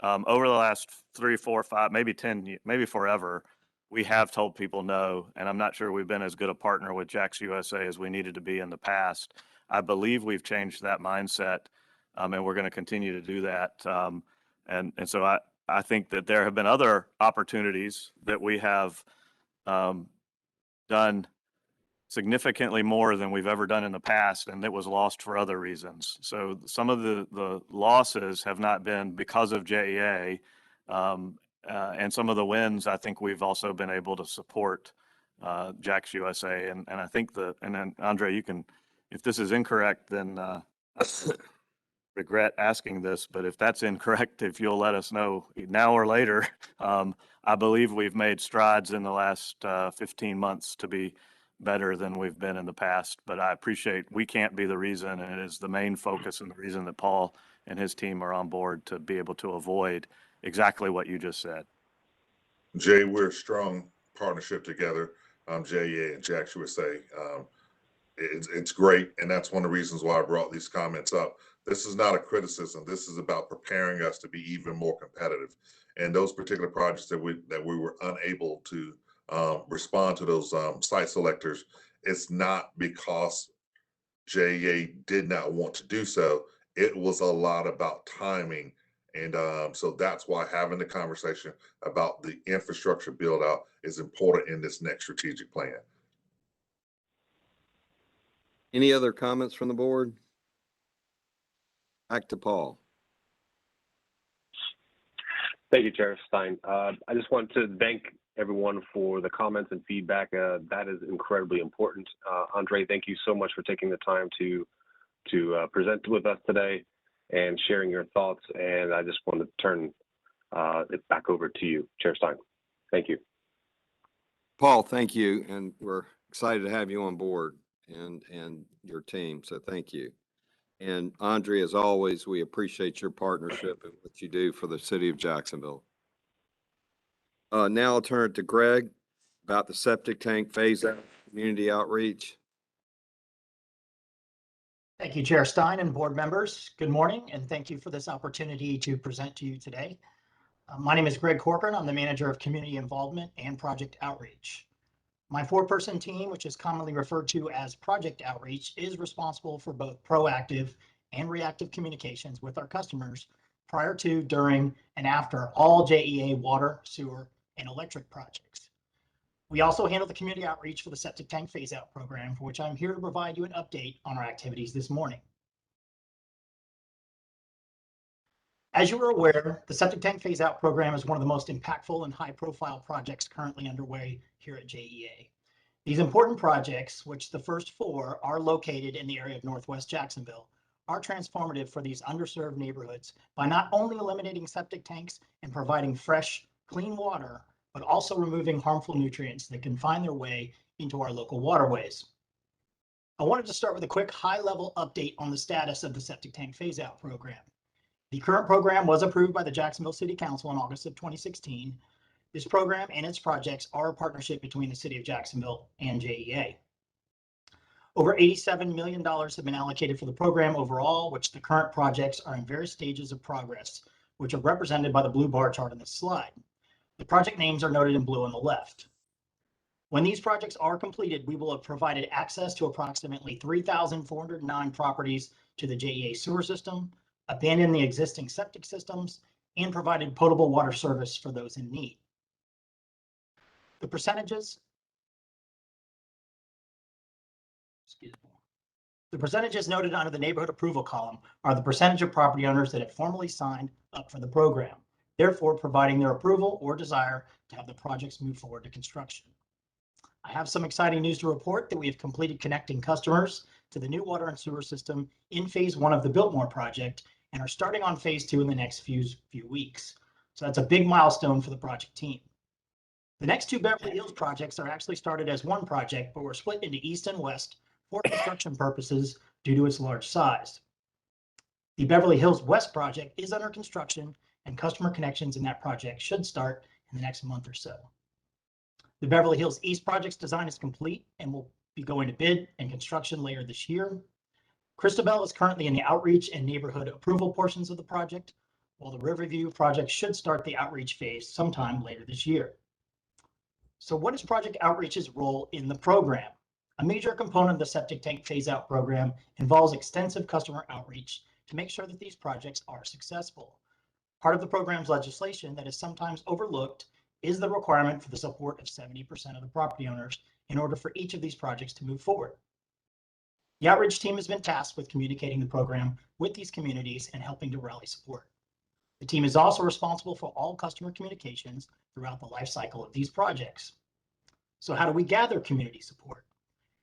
Over the last 3, 4, 5, maybe 10, maybe forever, we have told people no. And I'm not sure we've been as good a partner with Jack's USA as we needed to be in the past. I believe we've changed that mindset. And we're going to continue to do that. And so I think that there have been other opportunities that we have done significantly more than we've ever done in the past, and it was lost for other reasons. So some of the losses have not been because of JEA, and some of the wins, I think we've also been able to support Jack's USA. And I think and then Andre, you can, if this is incorrect, then regret asking this, but if that's incorrect, if you'll let us know now or later, I believe we've made strides in the last 15 months to be better than we've been in the past. But I appreciate we can't be the reason, and it is the main focus and the reason that Paul and his team are on board to be able to avoid exactly what you just said. Jay, we're a strong partnership together. JEA and Jack's USA. It's great, and that's one of the reasons why I brought these comments up. This is not a criticism. This is about preparing us to be even more competitive. And those particular projects that we were unable to respond to those site selectors, it's not because JEA did not want to do so. It was a lot about timing. And so that's why having the conversation about the infrastructure build out is important in this next strategic plan. Any other comments from the board? Back to Paul. Thank you, Chair Stein. I just want to thank everyone for the comments and feedback. That is incredibly important. Andre, thank you so much for taking the time to present with us today and sharing your thoughts. And I just want to turn it back over to you, Chair Stein. Thank you. Paul, thank you, and we're excited to have you on board and your team, so thank you. And Andre, as always, we appreciate your partnership and what you do for the city of Jacksonville. Now I'll turn it to Greg about the septic tank phase out community outreach. Thank you, Chair Stein and board members. Good morning, and thank you for this opportunity to present to you today. My name is Greg Corcoran. I'm the manager of community involvement and project outreach. My 4-person team, which is commonly referred to as project outreach, is responsible for both proactive and reactive communications with our customers prior to, during, and after all JEA water, sewer, and electric projects. We also handle the community outreach for the septic tank phase out program, for which I'm here to provide you an update on our activities this morning. As you are aware, the septic tank phase out program is one of the most impactful and high profile projects currently underway here at JEA. These important projects, which the first 4 are located in the area of Northwest Jacksonville, are transformative for these underserved neighborhoods by not only eliminating septic tanks and providing fresh, clean water, but also removing harmful nutrients that can find their way into our local waterways. I wanted to start with a quick high-level update on the status of the septic tank phase out program. The current program was approved by the Jacksonville City Council in August of 2016. This program and its projects are a partnership between the City of Jacksonville and JEA. Over $87 million have been allocated for the program overall, which the current projects are in various stages of progress, which are represented by the blue bar chart on this slide. The project names are noted in blue on the left. When these projects are completed, we will have provided access to approximately 3,409 properties to the JEA sewer system, abandoned the existing septic systems, and provided potable water service for those in need. The percentages noted under the neighborhood approval column are the percentage of property owners that have formally signed up for the program, therefore providing their approval or desire to have the projects move forward to construction. I have some exciting news to report that we have completed connecting customers to the new water and sewer system in phase 1 of the Biltmore project and are starting on phase 2 in the next few weeks. So that's a big milestone for the project team. The next 2 Beverly Hills projects are actually started as one project, but were split into east and west for construction purposes due to its large size. The Beverly Hills West project is under construction, and customer connections in that project should start in the next month or so. The Beverly Hills East project's design is complete and will be going to bid and construction later this year. Christabel is currently in the outreach and neighborhood approval portions of the project, while the Riverview project should start the outreach phase sometime later this year. So what is Project Outreach's role in the program? A major component of the septic tank phase out program involves extensive customer outreach to make sure that these projects are successful. Part of the program's legislation that is sometimes overlooked is the requirement for the support of 70% of the property owners in order for each of these projects to move forward. The outreach team has been tasked with communicating the program with these communities and helping to rally support. The team is also responsible for all customer communications throughout the life cycle of these projects. So how do we gather community support?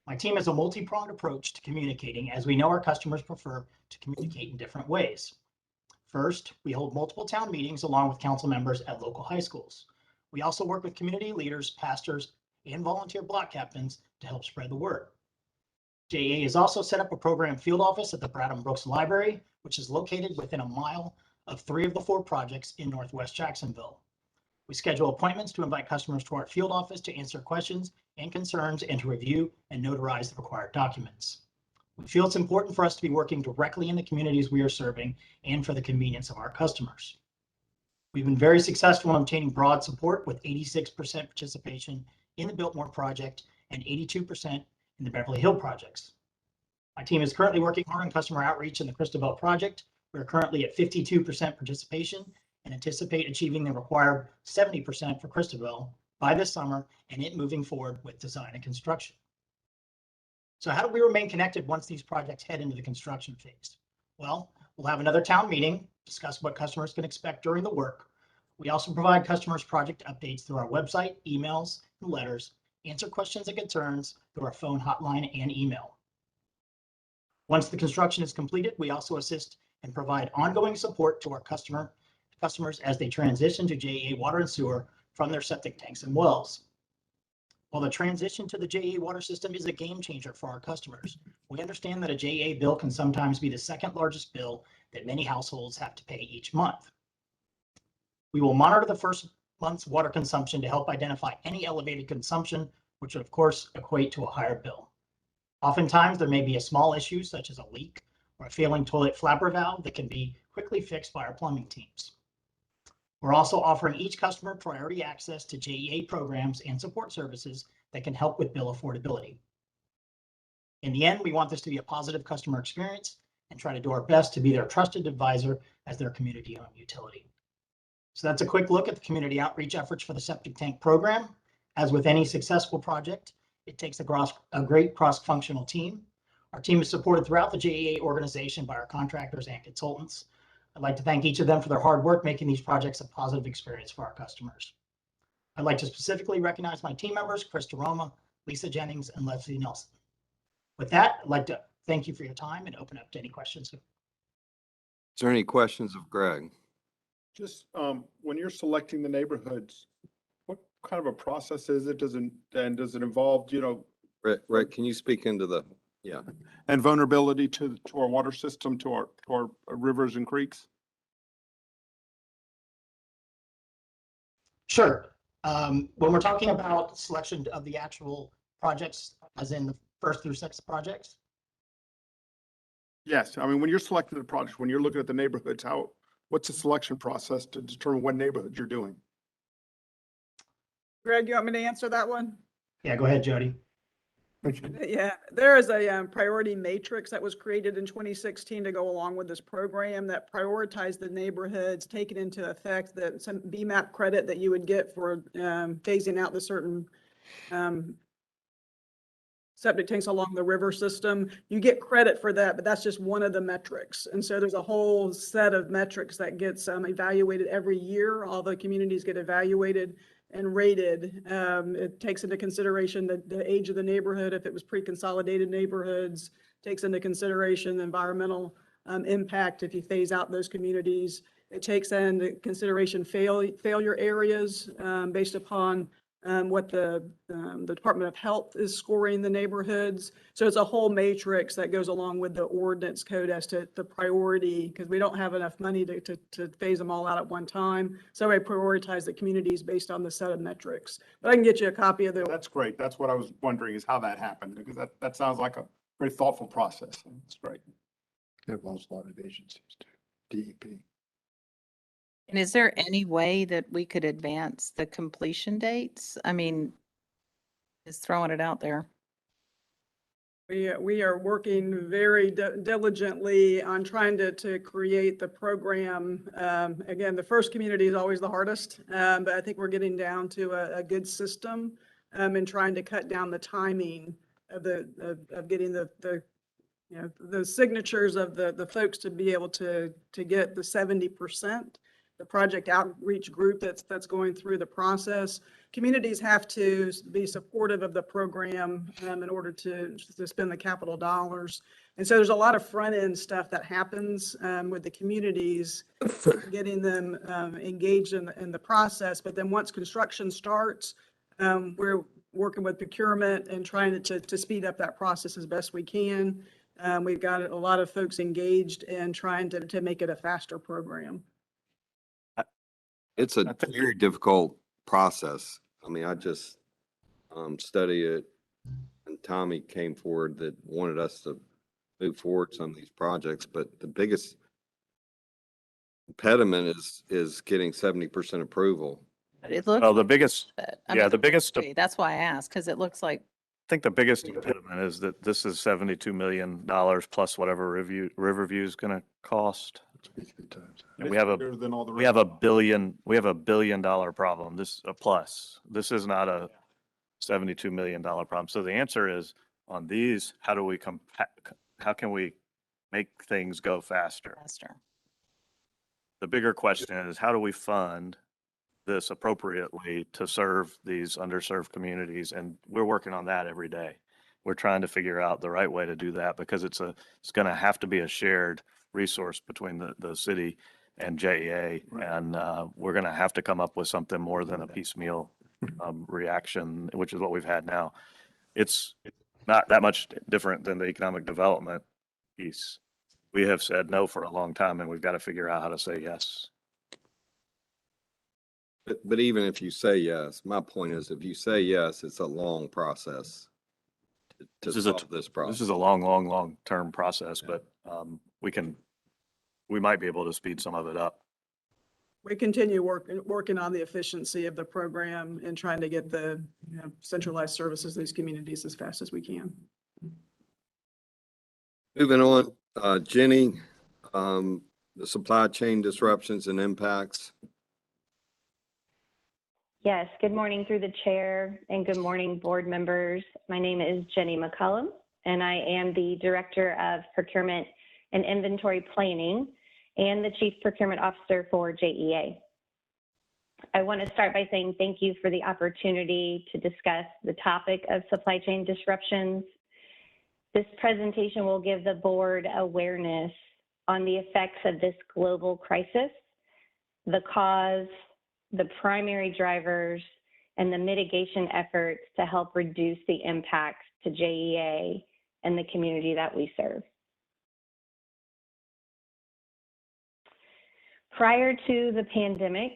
My team has a multi-pronged approach to communicating, as we know our customers prefer to communicate in different ways. First, we hold multiple town meetings along with council members at local high schools. We also work with community leaders, pastors, and volunteer block captains to help spread the word. JEA has also set up a program field office at the Bradham Brooks Library, which is located within a mile of 3 of the 4 projects in Northwest Jacksonville. We schedule appointments to invite customers to our field office to answer questions and concerns and to review and notarize the required documents. We feel it's important for us to be working directly in the communities we are serving and for the convenience of our customers. We've been very successful in obtaining broad support with 86% participation in the Biltmore project and 82% in the Beverly Hill projects. My team is currently working hard on customer outreach in the Christabel project. We're currently at 52% participation and anticipate achieving the required 70% for Christabel by this summer and it moving forward with design and construction. So how do we remain connected once these projects head into the construction phase? Well, we'll have another town meeting, discuss what customers can expect during the work. We also provide customers project updates through our website, emails, and letters, answer questions and concerns through our phone hotline and email. Once the construction is completed, we also assist and provide ongoing support to our customers as they transition to JEA water and sewer from their septic tanks and wells. While the transition to the JEA water system is a game changer for our customers, we understand that a JEA bill can sometimes be the second largest bill that many households have to pay each month. We will monitor the first month's water consumption to help identify any elevated consumption, which would of course equate to a higher bill. Oftentimes, there may be a small issue such as a leak or a failing toilet flapper valve that can be quickly fixed by our plumbing teams. We're also offering each customer priority access to JEA programs and support services that can help with bill affordability. In the end, we want this to be a positive customer experience and try to do our best to be their trusted advisor as their community-owned utility. So that's a quick look at the community outreach efforts for the septic tank program. As with any successful project, it takes a great cross-functional team. Our team is supported throughout the JEA organization by our contractors and consultants. I'd like to thank each of them for their hard work making these projects a positive experience for our customers. I'd like to specifically recognize my team members, Chris DeRoma, Lisa Jennings, and Leslie Nelson. With that, I'd like to thank you for your time and open up to any questions. Is there any questions of Greg? Just when you're selecting the neighborhoods, what kind of a process is it? Does it involve, Rick, can you speak into the, and vulnerability to our water system, to our rivers and creeks? Sure. When we're talking about selection of the actual projects, as in the first through sixth projects? Yes. I mean, when you're selecting the project, when you're looking at the neighborhoods, what's the selection process to determine what neighborhood you're doing? Greg, you want me to answer that one? Yeah, go ahead, Jody. Yeah, there is a priority matrix that was created in 2016 to go along with this program that prioritized the neighborhoods, taking into effect that some BMAP credit that you would get for phasing out the certain septic tanks along the river system. You get credit for that, but that's just one of the metrics. And so there's a whole set of metrics that gets evaluated every year. All the communities get evaluated and rated. It takes into consideration the age of the neighborhood, if it was pre-consolidated neighborhoods, takes into consideration the environmental impact if you phase out those communities. It takes into consideration failure areas based upon what the Department of Health is scoring the neighborhoods. So it's a whole matrix that goes along with the ordinance code as to the priority, because we don't have enough money to phase them all out at one time. So I prioritize the communities based on the set of metrics. But I can get you a copy of the. That's great. That's what I was wondering, is how that happened, because that sounds like a very thoughtful process. It's great. It involves a lot of agencies too, DEP. And is there any way that we could advance the completion dates? I mean, just throwing it out there. We are working very diligently on trying to create the program. Again, the first community is always the hardest, but I think we're getting down to a good system and trying to cut down the timing of getting the signatures of the folks to be able to get the 70%. The project outreach group that's going through the process. Communities have to be supportive of the program in order to spend the capital dollars. And so there's a lot of front end stuff that happens with the communities, getting them engaged in the process. But then once construction starts, we're working with procurement and trying to speed up that process as best we can. We've got a lot of folks engaged in trying to make it a faster program. It's a very difficult process. I mean, I just study it, and Tommy came forward that wanted us to move forward some of these projects, but the biggest impediment is getting 70% approval. But it looks. Well, the biggest, the biggest, I That's why I asked, because it looks like. think the biggest impediment is that this is $72 million plus whatever Riverview is going to cost. And we have a $1 billion problem. This a plus. This is not a $72 million problem. So the answer is on these, how can we make things go faster? The bigger question is, how do we fund this appropriately to serve these underserved communities? And we're working on that every day. We're trying to figure out the right way to do that, because it's going to have to be a shared resource between the city and JEA. And we're going to have to come up with something more than a piecemeal reaction, which is what we've had now. It's not that much different than the economic development piece. We have said no for a long time, and we've got to figure out how to say yes. But even if you say yes, my point is, if you say yes, it's a long process to solve this problem. This is a long-term process, but we might be able to speed some of it up. We continue working on the efficiency of the program and trying to get the centralized services to these communities as fast as we can. Moving on, Jenny, the supply chain disruptions and impacts. Yes, good morning through the chair and good morning board members. My name is Jenny McCullum and I am the Director of Procurement and Inventory Planning and the Chief Procurement Officer for JEA. I want to start by saying thank you for the opportunity to discuss the topic of supply chain disruptions. This presentation will give the board awareness on the effects of this global crisis, the cause, the primary drivers, and the mitigation efforts to help reduce the impacts to JEA and the community that we serve. Prior to the pandemic,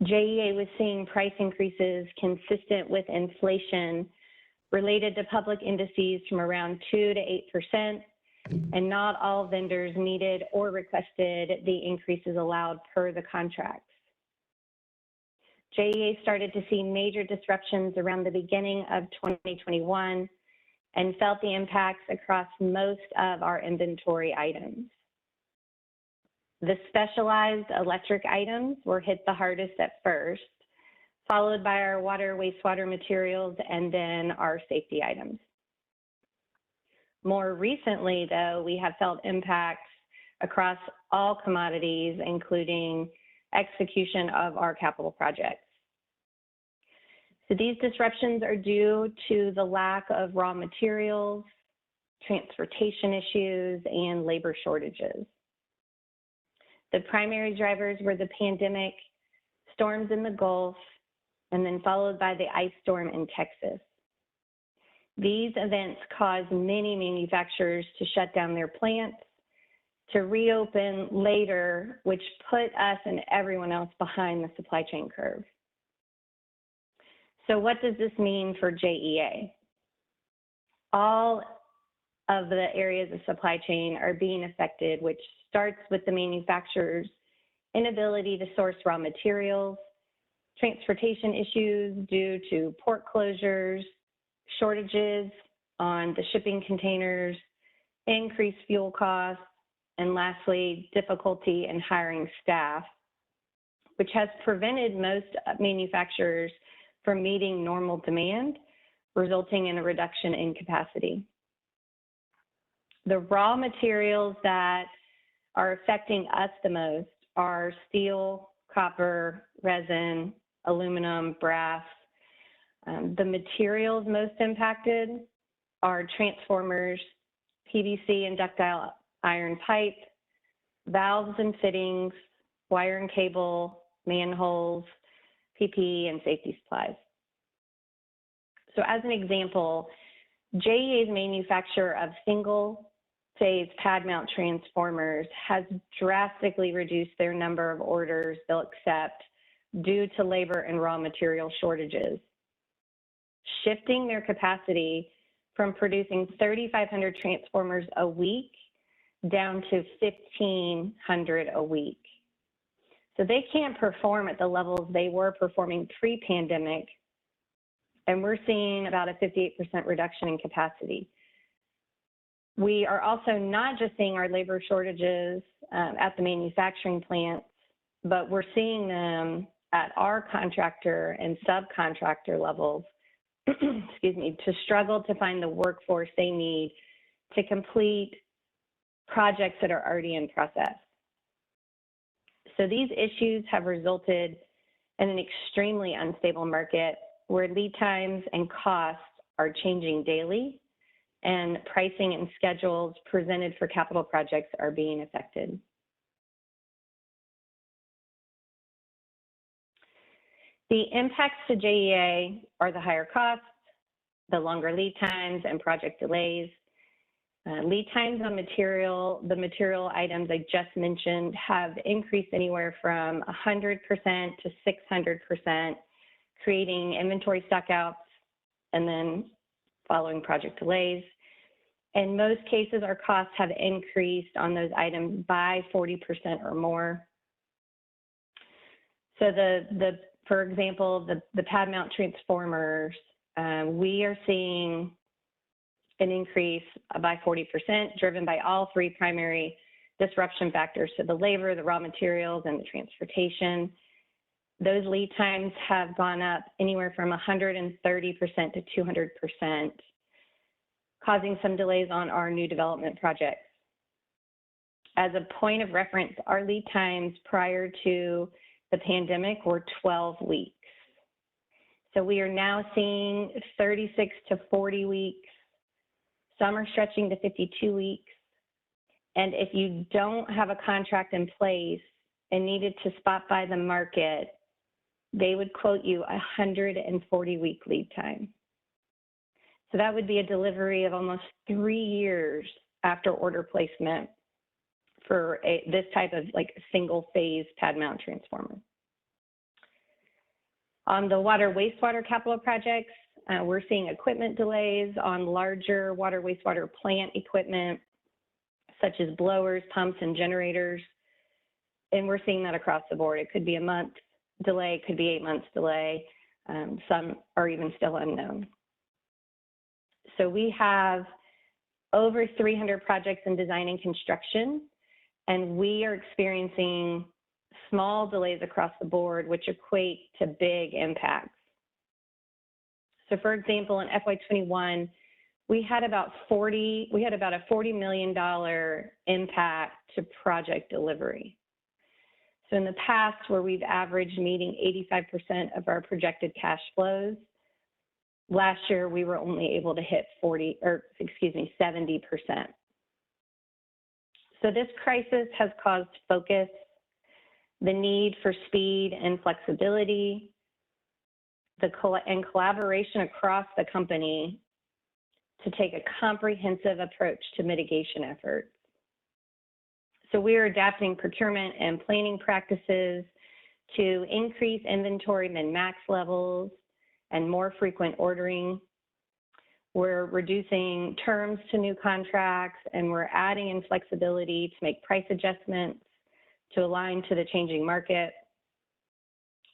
JEA was seeing price increases consistent with inflation related to public indices from around 2 to 8%, and not all vendors needed or requested the increases allowed per the contracts. JEA started to see major disruptions around the beginning of 2021 and felt the impacts across most of our inventory items. The specialized electric items were hit the hardest at first, followed by our water, wastewater materials, and then our safety items. More recently, though, we have felt impacts across all commodities, including execution of our capital projects. So these disruptions are due to the lack of raw materials, transportation issues, and labor shortages. The primary drivers were the pandemic, storms in the Gulf, and then followed by the ice storm in Texas. These events caused many manufacturers to shut down their plants, to reopen later, which put us and everyone else behind the supply chain curve. So what does this mean for JEA? All of the areas of supply chain are being affected, which starts with the manufacturer's inability to source raw materials, transportation issues due to port closures, shortages on the shipping containers, increased fuel costs, and lastly, difficulty in hiring staff, which has prevented most manufacturers from meeting normal demand, resulting in a reduction in capacity. The raw materials that are affecting us the most are steel, copper, resin, aluminum, brass. The materials most impacted are transformers, PVC and ductile iron pipe, valves and fittings, wire and cable, manholes, PPE, and safety supplies. So as an example, JEA's manufacturer of single-phase pad mount transformers has drastically reduced their number of orders they'll accept due to labor and raw material shortages, shifting their capacity from producing 3,500 transformers a week down to 1,500 a week. So they can't perform at the levels they were performing pre-pandemic, and we're seeing about a 58% reduction in capacity. We are also not just seeing our labor shortages at the manufacturing plants, but we're seeing them at our contractor and subcontractor levels, excuse me, to struggle to find the workforce they need to complete projects that are already in process. So these issues have resulted in an extremely unstable market where lead times and costs are changing daily, and pricing and schedules presented for capital projects are being affected. The impacts to JEA are the higher costs, the longer lead times, and project delays. Lead times on the material items I just mentioned have increased anywhere from 100% to 600%, creating inventory stockouts and then following project delays. In most cases, our costs have increased on those items by 40% or more. So for example, the pad mount transformers, we are seeing an increase by 40%, driven by all three primary disruption factors. So the labor, the raw materials, and the transportation. Those lead times have gone up anywhere from 130% to 200%, causing some delays on our new development projects. As a point of reference, our lead times prior to the pandemic were 12 weeks. So we are now seeing 36 to 40 weeks. Some are stretching to 52 weeks. And if you don't have a contract in place and needed to spot buy the market, they would quote you a 140-week lead time. So that would be a delivery of almost 3 years after order placement for this type of like single phase pad mount transformer. On the water wastewater capital projects, we're seeing equipment delays on larger water wastewater plant equipment, such as blowers, pumps, and generators. And we're seeing that across the board. It could be a month delay, it could be 8 months delay. Some are even still unknown. So we have over 300 projects in design and construction, and we are experiencing small delays across the board, which equate to big impacts. So for example, in FY21, we had about a $40 million impact to project delivery. So in the past, where we've averaged meeting 85% of our projected cash flows, last year we were only able to hit 70%. So this crisis has caused focus, the need for speed and flexibility, and collaboration across the company to take a comprehensive approach to mitigation efforts. So we are adapting procurement and planning practices to increase inventory min-max levels and more frequent ordering. We're reducing terms to new contracts, and we're adding in flexibility to make price adjustments to align to the changing market.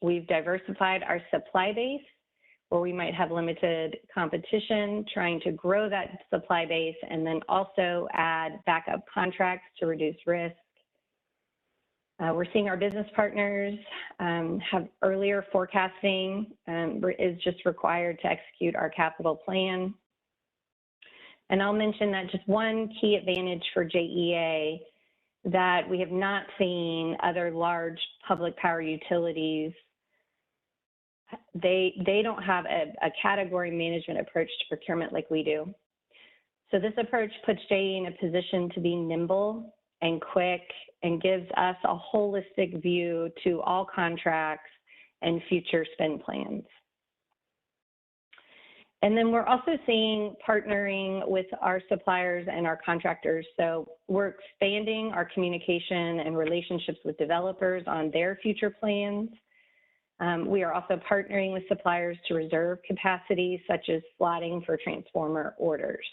We've diversified our supply base where we might have limited competition, trying to grow that supply base and then also add backup contracts to reduce risk. We're seeing our business partners have earlier forecasting is just required to execute our capital plan. And I'll mention that just one key advantage for JEA that we have not seen other large public power utilities. They don't have a category management approach to procurement like we do. So this approach puts JEA in a position to be nimble and quick and gives us a holistic view to all contracts and future spend plans. And then we're also seeing partnering with our suppliers and our contractors. So we're expanding our communication and relationships with developers on their future plans. We are also partnering with suppliers to reserve capacity, such as slotting for transformer orders.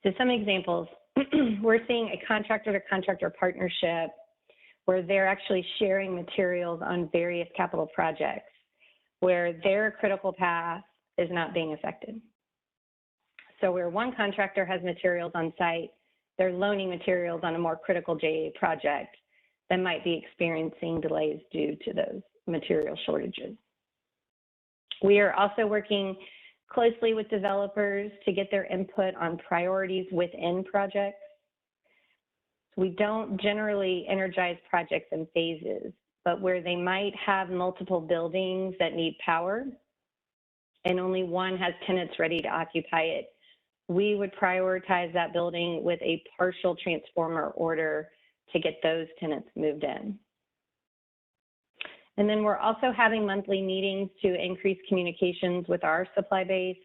So some examples, we're seeing a contractor-to-contractor partnership where they're actually sharing materials on various capital projects where their critical path is not being affected. So where one contractor has materials on site, they're loaning materials on a more critical JEA project that might be experiencing delays due to those material shortages. We are also working closely with developers to get their input on priorities within projects. We don't generally energize projects in phases, but where they might have multiple buildings that need power and only one has tenants ready to occupy it, we would prioritize that building with a partial transformer order to get those tenants moved in. And then we're also having monthly meetings to increase communications with our supply base,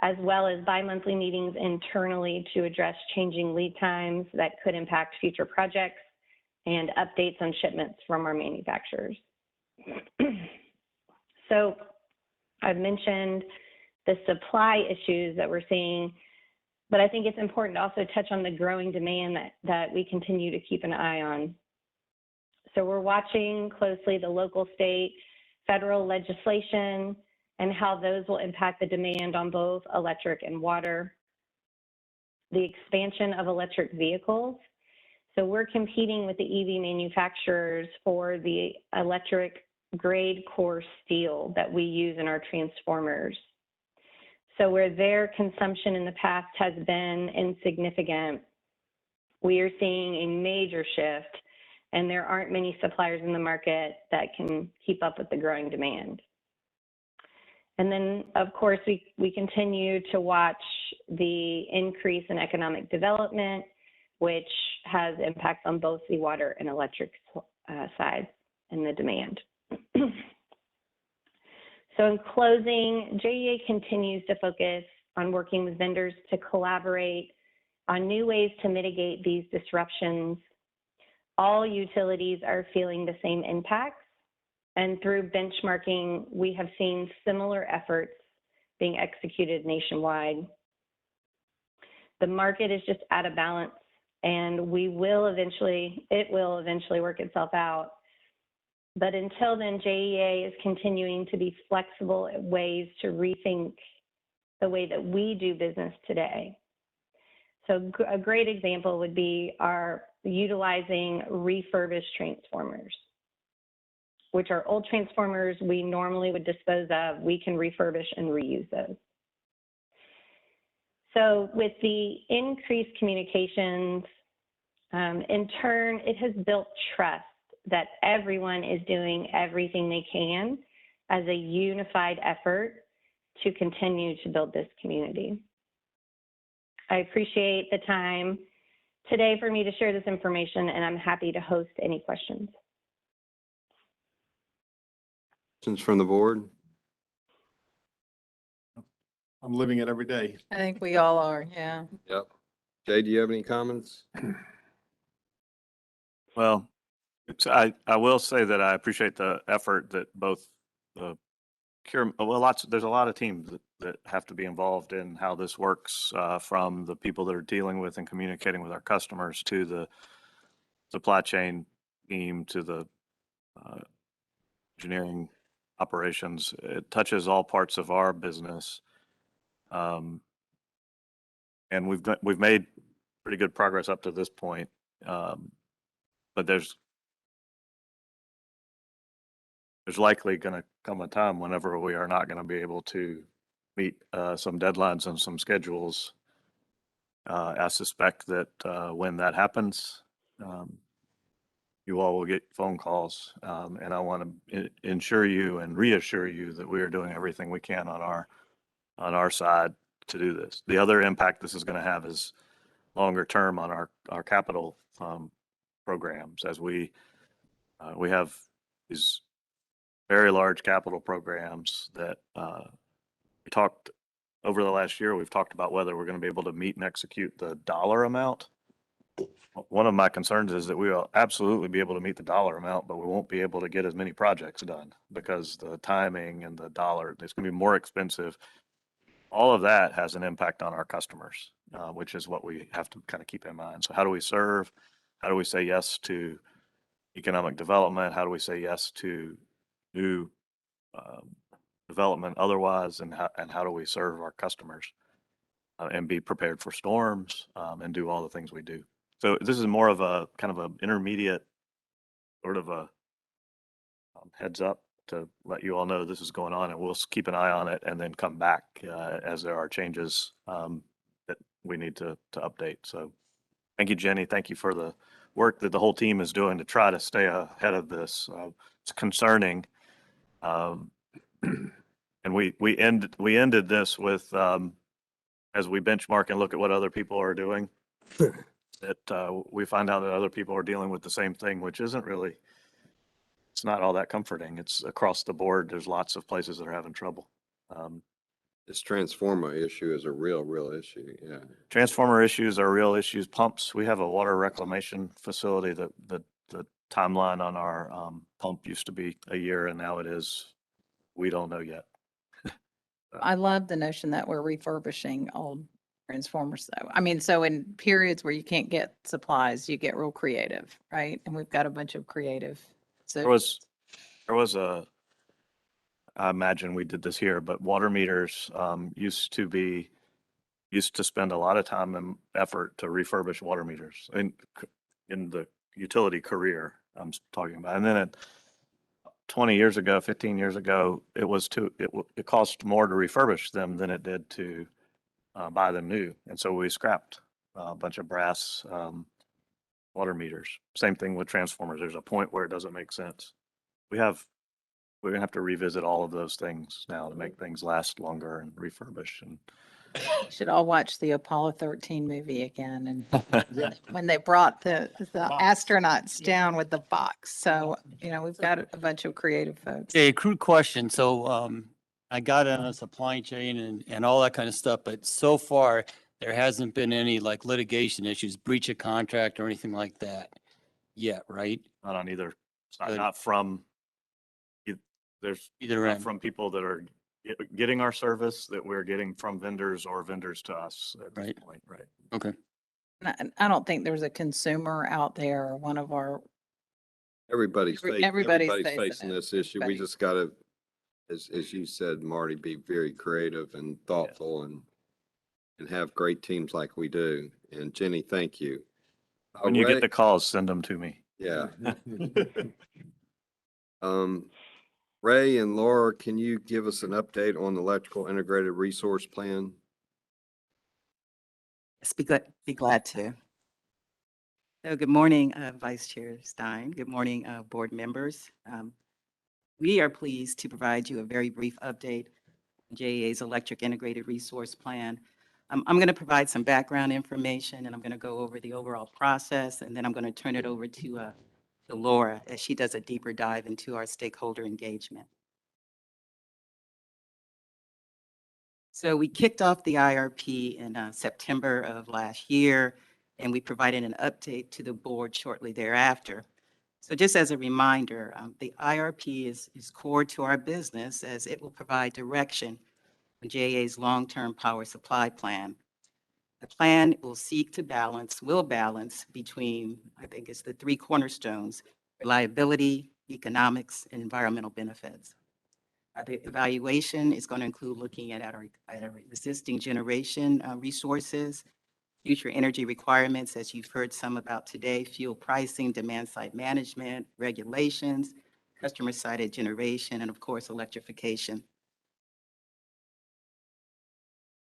as well as bi-monthly meetings internally to address changing lead times that could impact future projects and updates on shipments from our manufacturers. So I've mentioned the supply issues that we're seeing, but I think it's important to also touch on the growing demand that we continue to keep an eye on. So we're watching closely the local, state, federal legislation and how those will impact the demand on both electric and water. The expansion of electric vehicles. So we're competing with the EV manufacturers for the electric grade core steel that we use in our transformers. So where their consumption in the past has been insignificant, we are seeing a major shift, and there aren't many suppliers in the market that can keep up with the growing demand. And then, of course, we continue to watch the increase in economic development, which has impacts on both the water and electric sides and the demand. So in closing, JEA continues to focus on working with vendors to collaborate on new ways to mitigate these disruptions. All utilities are feeling the same impacts, and through benchmarking, we have seen similar efforts being executed nationwide. The market is just out of balance, and it will eventually work itself out. But until then, JEA is continuing to be flexible in ways to rethink the way that we do business today. So a great example would be our utilizing refurbished transformers, which are old transformers we normally would dispose of. We can refurbish and reuse those. So with the increased communications, in turn, it has built trust that everyone is doing everything they can as a unified effort to continue to build this community. I appreciate the time today for me to share this information, and I'm happy to host any questions. Questions from the board? I'm living it every day. I think we all are, yeah. Yep. Jay, do you have any comments? Well, I will say that I appreciate the effort that both the there's a lot of teams that have to be involved in how this works, from the people that are dealing with and communicating with our customers to the supply chain team to the engineering operations. It touches all parts of our business. And we've made pretty good progress up to this point. But there's likely going to come a time whenever we are not going to be able to meet some deadlines and some schedules. I suspect that when that happens, you all will get phone calls, and I want to ensure you and reassure you that we are doing everything we can on our side to do this. The other impact this is going to have is longer term on our capital programs, as we have these very large capital programs that we talked over the last year. We've talked about whether we're going to be able to meet and execute the dollar amount. One of my concerns is that we will absolutely be able to meet the dollar amount, but we won't be able to get as many projects done because the timing and the dollar, it's going to be more expensive. All of that has an impact on our customers, which is what we have to kind of keep in mind. So how do we serve? How do we say yes to economic development? How do we say yes to new development otherwise? And how do we serve our customers and be prepared for storms and do all the things we do? So this is more of a kind of an intermediate sort of a heads up to let you all know this is going on, and we'll keep an eye on it and then come back as there are changes that we need to update. So thank you, Jenny. Thank you for the work that the whole team is doing to try to stay ahead of this. It's concerning. And we ended this with, as we benchmark and look at what other people are doing, that we find out that other people are dealing with the same thing, which isn't really it's not all that comforting. It's across the board. There's lots of places that are having trouble. This transformer issue is a real issue, yeah. Transformer issues are real issues. Pumps, we have a water reclamation facility that the timeline on our pump used to be a year and now it is, we don't know yet. I love the notion that we're refurbishing old transformers though. I mean, so in periods where you can't get supplies, you get real creative, right? And we've got a bunch of creative. There was I imagine we did this here, but water meters used to spend a lot of time and effort to refurbish water meters in the utility career I'm talking about. And then 20 years ago, 15 years ago, it cost more to refurbish them than it did to buy them new. And so we scrapped a bunch of brass water meters. Same thing with transformers. There's a point where it doesn't make sense. We're gonna have to revisit all of those things now to make things last longer and refurbish. And Should all watch the Apollo 13 movie again and when they brought the astronauts down with the box. So, we've got a bunch of creative folks. Hey, crude question. So, I got on a supply chain and all that kind of stuff, but so far there hasn't been any like litigation issues, breach of contract or anything like that yet, right? not on either, Good. not from, there's Either not end. from people that are getting our service that we're getting from vendors or vendors to us at this Right. point, right? Okay. And I don't think there's a consumer out there, or one of our, Everybody's Everybody's facing facing it. this issue. We Everybody. just gotta, as you said, Marty, be very creative and thoughtful and have great teams like we do. And Jenny, thank you. When you Ray- get the calls, send them to me. Yeah. Ray and Laura, can you give us an update on the electrical integrated resource plan? Yes, be glad to. So good morning, Vice Chair Stein. Good morning, board members. We are pleased to provide you a very brief update on JEA's Electric Integrated Resource Plan. I'm going to provide some background information and I'm going to go over the overall process and then I'm going to turn it over to Laura as she does a deeper dive into our stakeholder engagement. So we kicked off the IRP in September of last year, and we provided an update to the board shortly thereafter. So just as a reminder, the IRP is core to our business as it will provide direction on JEA's long-term power supply plan. The plan will balance between, I think it's the three cornerstones: reliability, economics, and environmental benefits. The evaluation is going to include looking at our existing generation resources, future energy requirements, as you've heard some about today, fuel pricing, demand-side management, regulations, customer-sided generation, and of course, electrification.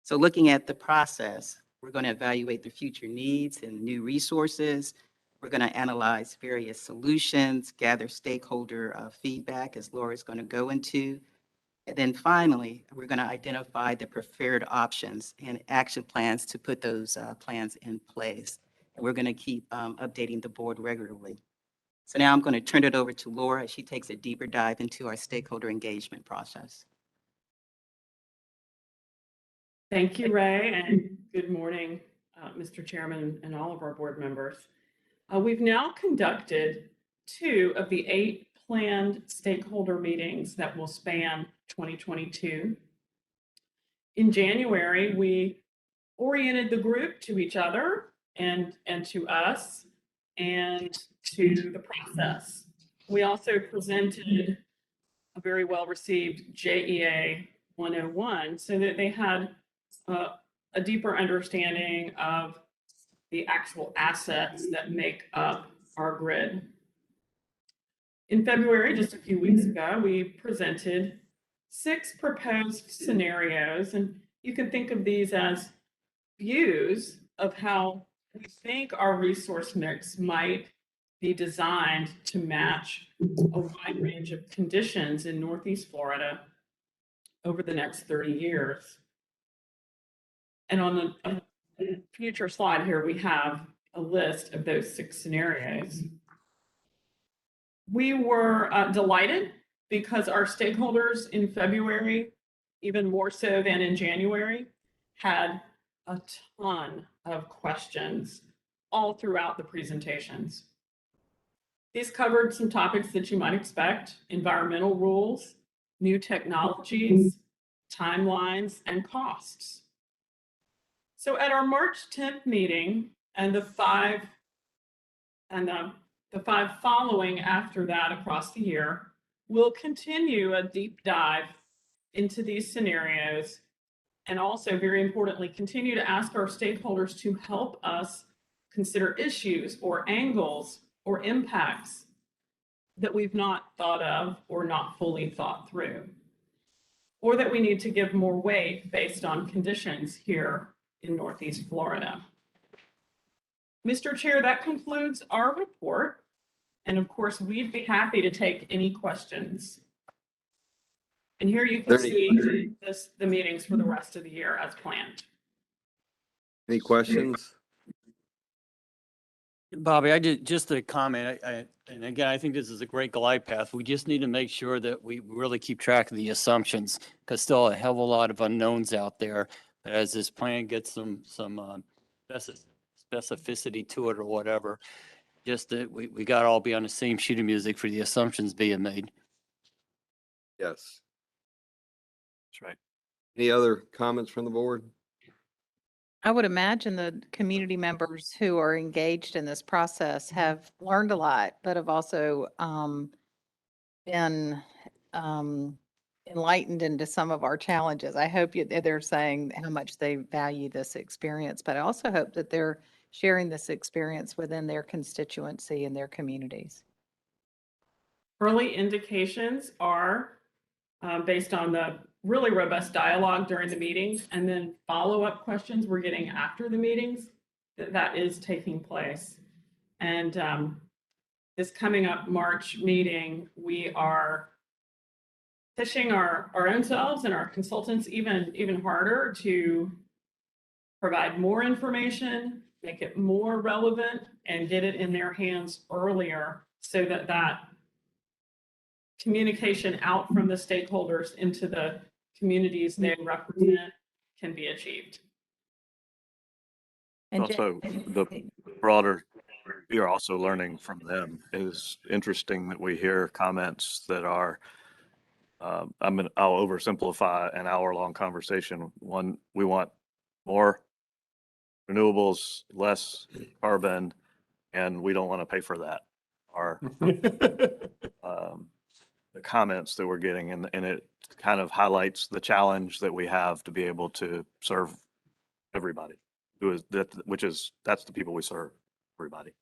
So looking at the process, we're going to evaluate the future needs and new resources. We're going to analyze various solutions, gather stakeholder feedback, as Laura is going to go into. And then finally, we're going to identify the preferred options and action plans to put those plans in place. And we're going to keep updating the board regularly. So now I'm going to turn it over to Laura as she takes a deeper dive into our stakeholder engagement process. Thank you, Ray, and good morning, Mr. Chairman and all of our board members. We've now conducted 2 of the 8 planned stakeholder meetings that will span 2022. In January, we oriented the group to each other and to us and to the process. We also presented a very well-received JEA 101 so that they had a deeper understanding of the actual assets that make up our grid. In February, just a few weeks ago, we presented 6 proposed scenarios, and you can think of these as views of how we think our resource mix might be designed to match a wide range of conditions in Northeast Florida over the next 30 years. And on the future slide here, we have a list of those 6 scenarios. We were delighted because our stakeholders in February, even more so than in January, had a ton of questions all throughout the presentations. These covered some topics that you might expect: environmental rules, new technologies, timelines, and costs. So at our March 10th meeting and the five following after that across the year, we'll continue a deep dive into these scenarios, and also, very importantly, continue to ask our stakeholders to help us consider issues or angles or impacts that we've not thought of or not fully thought through, or that we need to give more weight based on conditions here in Northeast Florida. Mr. Chair, that concludes our report. And of course, we'd be happy to take any questions. And here you can see the meetings for the rest of the year as planned. Any questions? Bobby, just a comment. And again, I think this is a great glide path. We just need to make sure that we really keep track of the assumptions, because still a hell of a lot of unknowns out there. But as this plan gets some specificity to it or whatever, just that we got to all be on the same sheet of music for the assumptions being made. Yes. That's right. Any other comments from the board? I would imagine the community members who are engaged in this process have learned a lot, but have also been enlightened into some of our challenges. I hope they're saying how much they value this experience, but I also hope that they're sharing this experience within their constituency and their communities. Early indications are based on the really robust dialogue during the meetings, and then follow-up questions we're getting after the meetings, that is taking place. And this coming up March meeting, we are pushing our own selves and our consultants even harder to provide more information, make it more relevant, and get it in their hands earlier, so that communication out from the stakeholders into the communities they represent can be achieved. And also, the broader, you're also learning from them. It is interesting that we hear comments that are, I'll oversimplify an hour-long conversation. one, we want more renewables, less carbon, and we don't want to pay for that. Are the comments that we're getting, and it kind of highlights the challenge that we have to be able to serve everybody. That's the people we serve, everybody.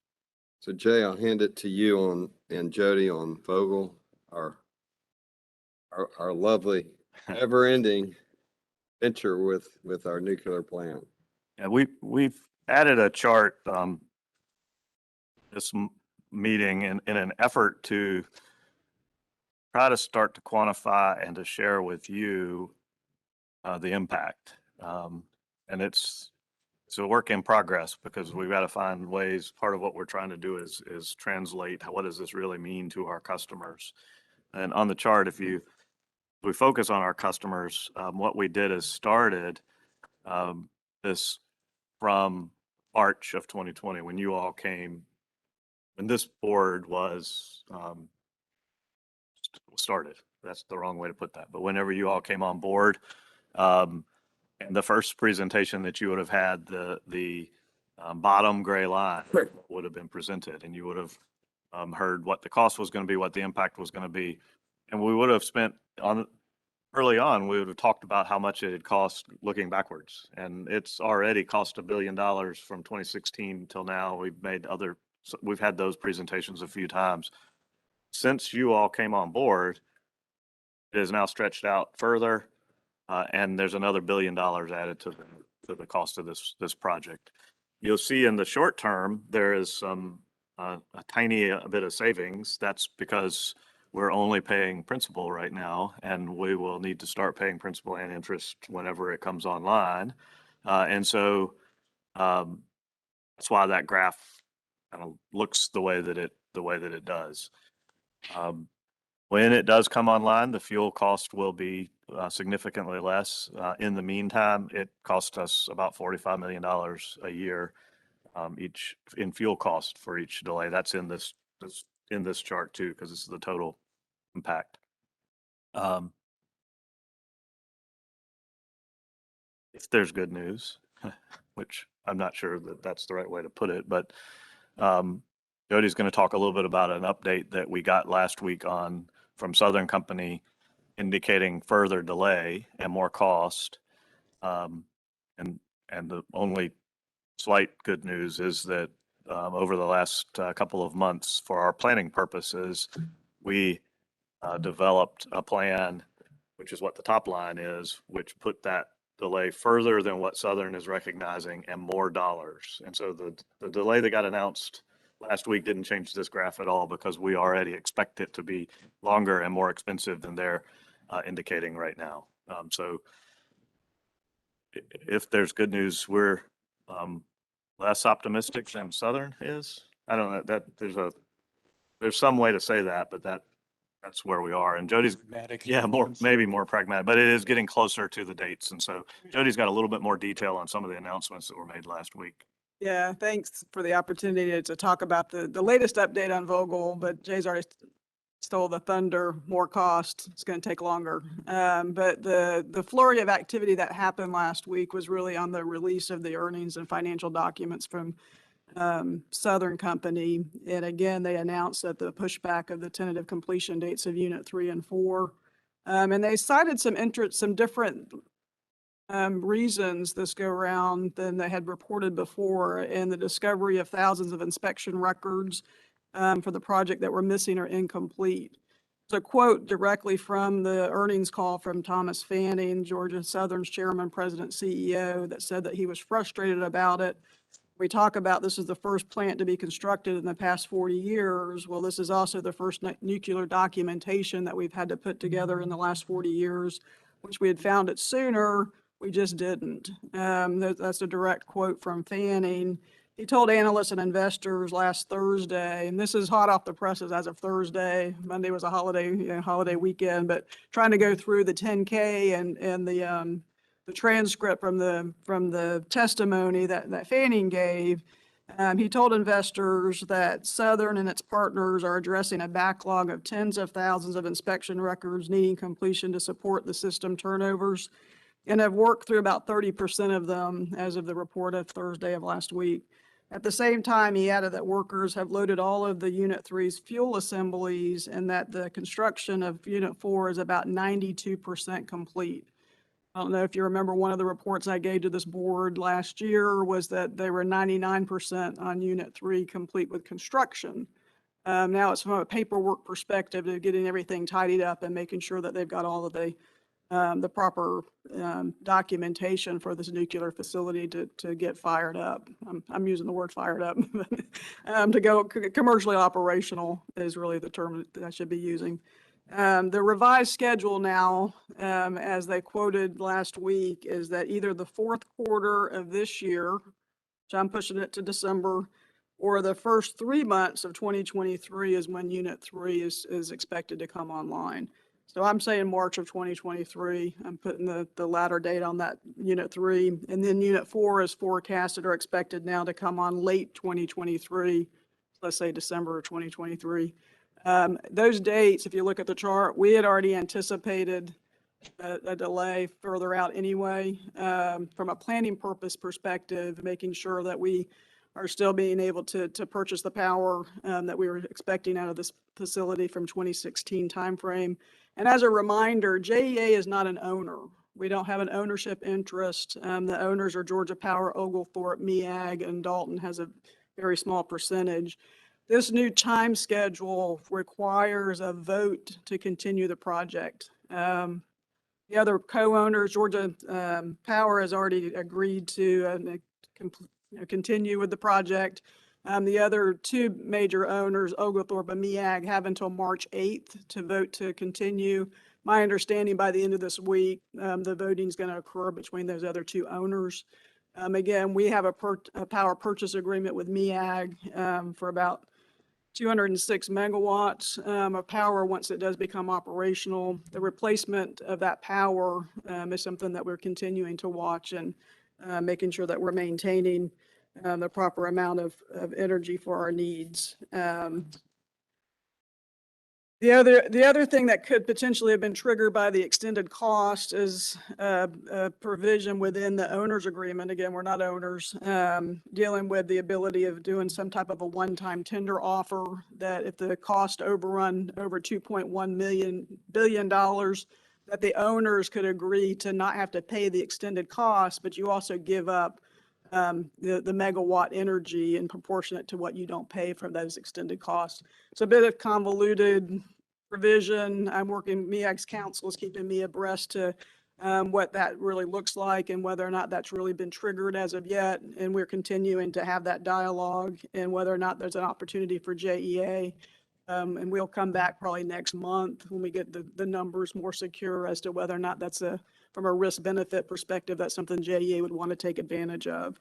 So Jay, I'll hand it to you and Jody on Vogel, our lovely ever-ending venture with our nuclear plant. Yeah, we've added a chart this meeting in an effort to try to start to quantify and to share with you the impact. And it's a work in progress, because we've got to find ways. Part of what we're trying to do is translate what does this really mean to our customers. And on the chart, if we focus on our customers, what we did is started this from March of 2020, when you all came, when this board was started. That's the wrong way to put that. But whenever you all came on board, and the first presentation that you would have had, the bottom gray line would have been presented, and you would have heard what the cost was going to be, what the impact was going to be. And we would have spent early on, we would have talked about how much it had cost looking backwards. And it's already cost $1 billion from 2016 till now. We've had those presentations a few times. Since you all came on board, it is now stretched out further, and there's another $1 billion added to the cost of this project. You'll see in the short term, there is some a tiny bit of savings. That's because we're only paying principal right now, and we will need to start paying principal and interest whenever it comes online. And so that's why that graph kind of looks the way that it does. When it does come online, the fuel cost will be significantly less. In the meantime, it cost us about $45 million a year each in fuel cost for each delay. That's in this chart too, because this is the total impact. If there's good news, which I'm not sure that that's the right way to put it, but Jody's going to talk a little bit about an update that we got last week from Southern Company indicating further delay and more cost. And the only slight good news is that over the last couple of months, for our planning purposes, we developed a plan, which is what the top line is, which put that delay further than what Southern is recognizing and more dollars. And so the delay that got announced last week didn't change this graph at all because we already expect it to be longer and more expensive than they're indicating right now. So if there's good news, we're less optimistic than Southern is. I don't know that there's some way to say that, but that's where we are. And Jody's, yeah, maybe more pragmatic, but it is getting closer to the dates. And so Jody's got a little bit more detail on some of the announcements that were made last week. Yeah, thanks for the opportunity to talk about the latest update on Vogel, but Jay's already stole the thunder, more cost. It's going to take longer. But the flurry of activity that happened last week was really on the release of the earnings and financial documents from Southern Company. And again, they announced that the pushback of the tentative completion dates of Unit 3 and 4. And they cited some different reasons this go around than they had reported before, in the discovery of thousands of inspection records for the project that were missing or incomplete. It's a quote directly from the earnings call from Thomas Fanning, Georgia Southern's chairman, president, CEO, that said that he was frustrated about it. We talk about this is the first plant to be constructed in the past 40 years. Well, this is also the first nuclear documentation that we've had to put together in the last 40 years, which we had found it sooner. We just didn't. That's a direct quote from Fanning. He told analysts and investors last Thursday, and this is hot off the presses as of Thursday. Monday was a holiday weekend, but trying to go through the 10K and the transcript from the testimony that Fanning gave. He told investors that Southern and its partners are addressing a backlog of tens of thousands of inspection records needing completion to support the system turnovers, and have worked through about 30% of them as of the report of Thursday of last week. At the same time, he added that workers have loaded all of the Unit 3's fuel assemblies and that the construction of Unit 4 is about 92% complete. I don't know if you remember, one of the reports I gave to this board last year was that they were 99% on Unit 3 complete with construction. Now it's from a paperwork perspective of getting everything tidied up and making sure that they've got all of the proper documentation for this nuclear facility to get fired up. I'm using the word fired up. To go commercially operational is really the term that I should be using. The revised schedule now, as they quoted last week, is that either the fourth quarter of this year, which I'm pushing it to December, or the first 3 months of 2023 is when Unit 3 is expected to come online. So I'm saying March of 2023. I'm putting the latter date on that Unit 3. And then Unit 4 is forecasted or expected now to come on late 2023. Let's say December of 2023. Those dates, if you look at the chart, we had already anticipated a delay further out anyway. From a planning purpose perspective, making sure that we are still being able to purchase the power that we were expecting out of this facility from 2016 timeframe. And as a reminder, JEA is not an owner. We don't have an ownership interest. The owners are Georgia Power, Oglethorpe, MEAG, and Dalton has a very small percentage. This new time schedule requires a vote to continue the project. The other co-owners, Georgia Power has already agreed to continue with the project. The other two major owners, Oglethorpe and MEAG, have until March 8th to vote to continue. My understanding by the end of this week, the voting is going to occur between those other two owners. Again, we have a power purchase agreement with MEAG for about 206 megawatts of power once it does become operational. The replacement of that power is something that we're continuing to watch and making sure that we're maintaining the proper amount of energy for our needs. The other thing that could potentially have been triggered by the extended cost is a provision within the owner's agreement. Again, we're not owners, dealing with the ability of doing some type of a one-time tender offer that if the cost overrun over $2.1 billion, that the owners could agree to not have to pay the extended cost, but you also give up the megawatt energy in proportionate to what you don't pay for those extended costs. It's a bit of convoluted provision. I'm working, MEAG's counsel is keeping me abreast to what that really looks like and whether or not that's really been triggered as of yet. And we're continuing to have that dialogue and whether or not there's an opportunity for JEA. And we'll come back probably next month when we get the numbers more secure as to whether or not that's from a risk benefit perspective, that's something JEA would want to take advantage of.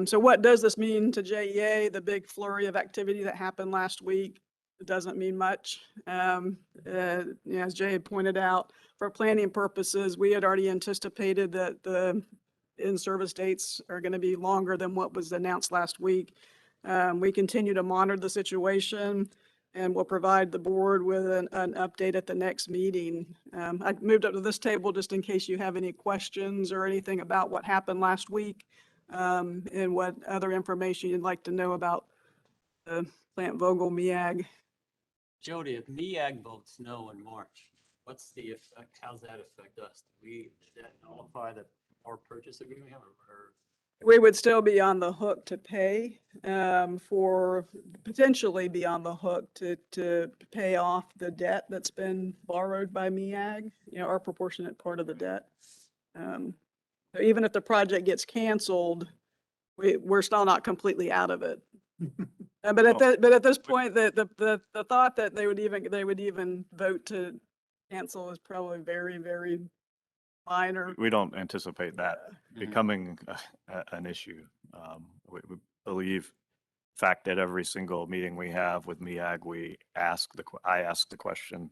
So what does this mean to JEA? The big flurry of activity that happened last week, it doesn't mean much. As Jay had pointed out, for planning purposes, we had already anticipated that the in-service dates are going to be longer than what was announced last week. We continue to monitor the situation and we'll provide the board with an update at the next meeting. I moved up to this table just in case you have any questions or anything about what happened last week and what other information you'd like to know about the Plant Vogtle MEAG. Jody, if MEAG votes no in March, what's the effect? How's that affect us? Does that nullify the power purchase agreement we have, or? We would still be on the hook to pay potentially be on the hook to pay off the debt that's been borrowed by MEAG, our proportionate part of the debt. So even if the project gets canceled, we're still not completely out of it. But at this point, the thought that they would even vote to cancel is probably very, very minor. We don't anticipate that becoming an issue. We believe, in fact, at every single meeting we have with MEAG, I ask the question, is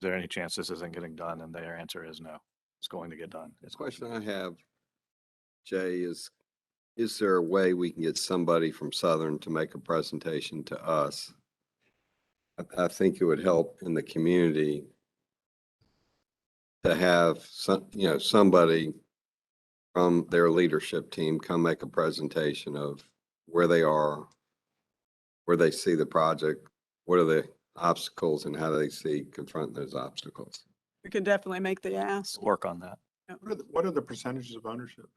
there any chance this isn't getting done? And their answer is no, it's going to get done. The question I have, Jay, is there a way we can get somebody from Southern to make a presentation to us? I think it would help in the community to have somebody from their leadership team come make a presentation of where they are, where they see the project, what are the obstacles, and how do they confront those obstacles. We could definitely make the ask. Work on that. What are the percentages of ownership?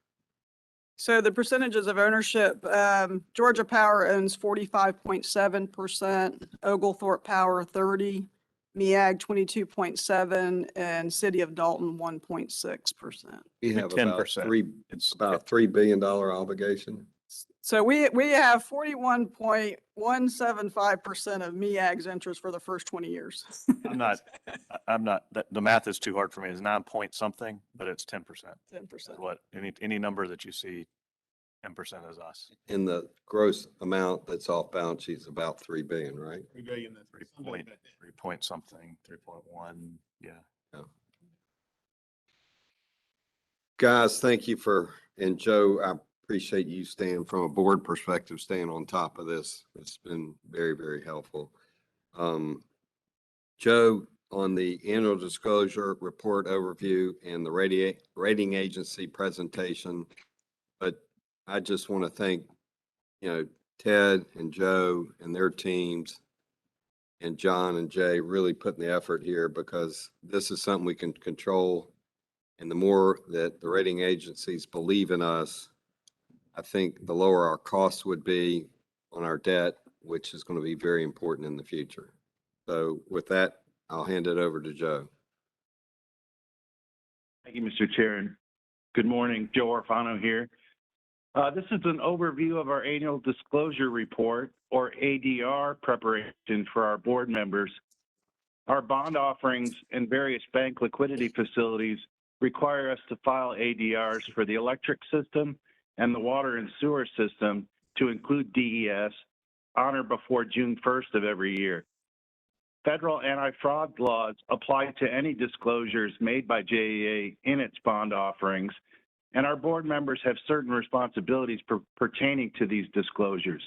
So the percentages of ownership, Georgia Power owns 45.7%, Oglethorpe Power 30%, MEAG 22.7%, and City of Dalton 1.6%. We have 10%. It's about $3 billion obligation. So we have 41.175% of MEAG's interest for the first 20 years. The math is too hard for me. It's 9 point something, but it's 10%. 10%. What, any number that you see, 10% is us. And the gross amount that's off balance sheet is about $3 billion, right? 3 point something, 3.1. Yeah. Guys, thank you and Joe, I appreciate you staying from a board perspective, staying on top of this. It's been very, very helpful. Joe, on the annual disclosure report overview and the rating agency presentation, but I just want to thank, Ted and Joe and their teams and John and Jay really putting the effort here, because this is something we can control. And the more that the rating agencies believe in us, I think the lower our costs would be on our debt, which is going to be very important in the future. So with that, I'll hand it over to Joe. Thank you, Mr. Chair. And good morning, Joe Orfano here. This is an overview of our annual disclosure report, or ADR, preparation for our board members. Our bond offerings and various bank liquidity facilities require us to file ADRs for the electric system and the water and sewer system to include DES, on or before June 1st of every year. Federal anti-fraud laws apply to any disclosures made by JEA in its bond offerings, and our board members have certain responsibilities pertaining to these disclosures.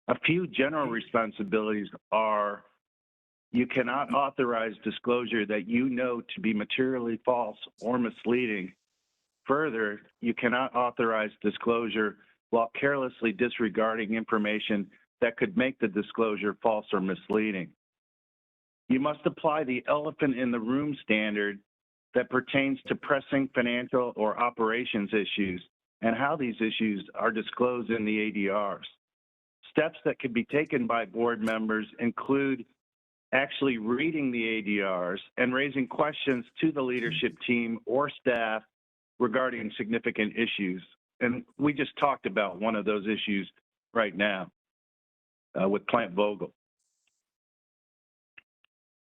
A few general responsibilities are: you cannot authorize disclosure that you know to be materially false or misleading. Further, you cannot authorize disclosure while carelessly disregarding information that could make the disclosure false or misleading. You must apply the elephant in the room standard that pertains to pressing financial or operations issues and how these issues are disclosed in the ADRs. Steps that can be taken by board members include actually reading the ADRs and raising questions to the leadership team or staff regarding significant issues. And we just talked about one of those issues right now with Plant Vogel.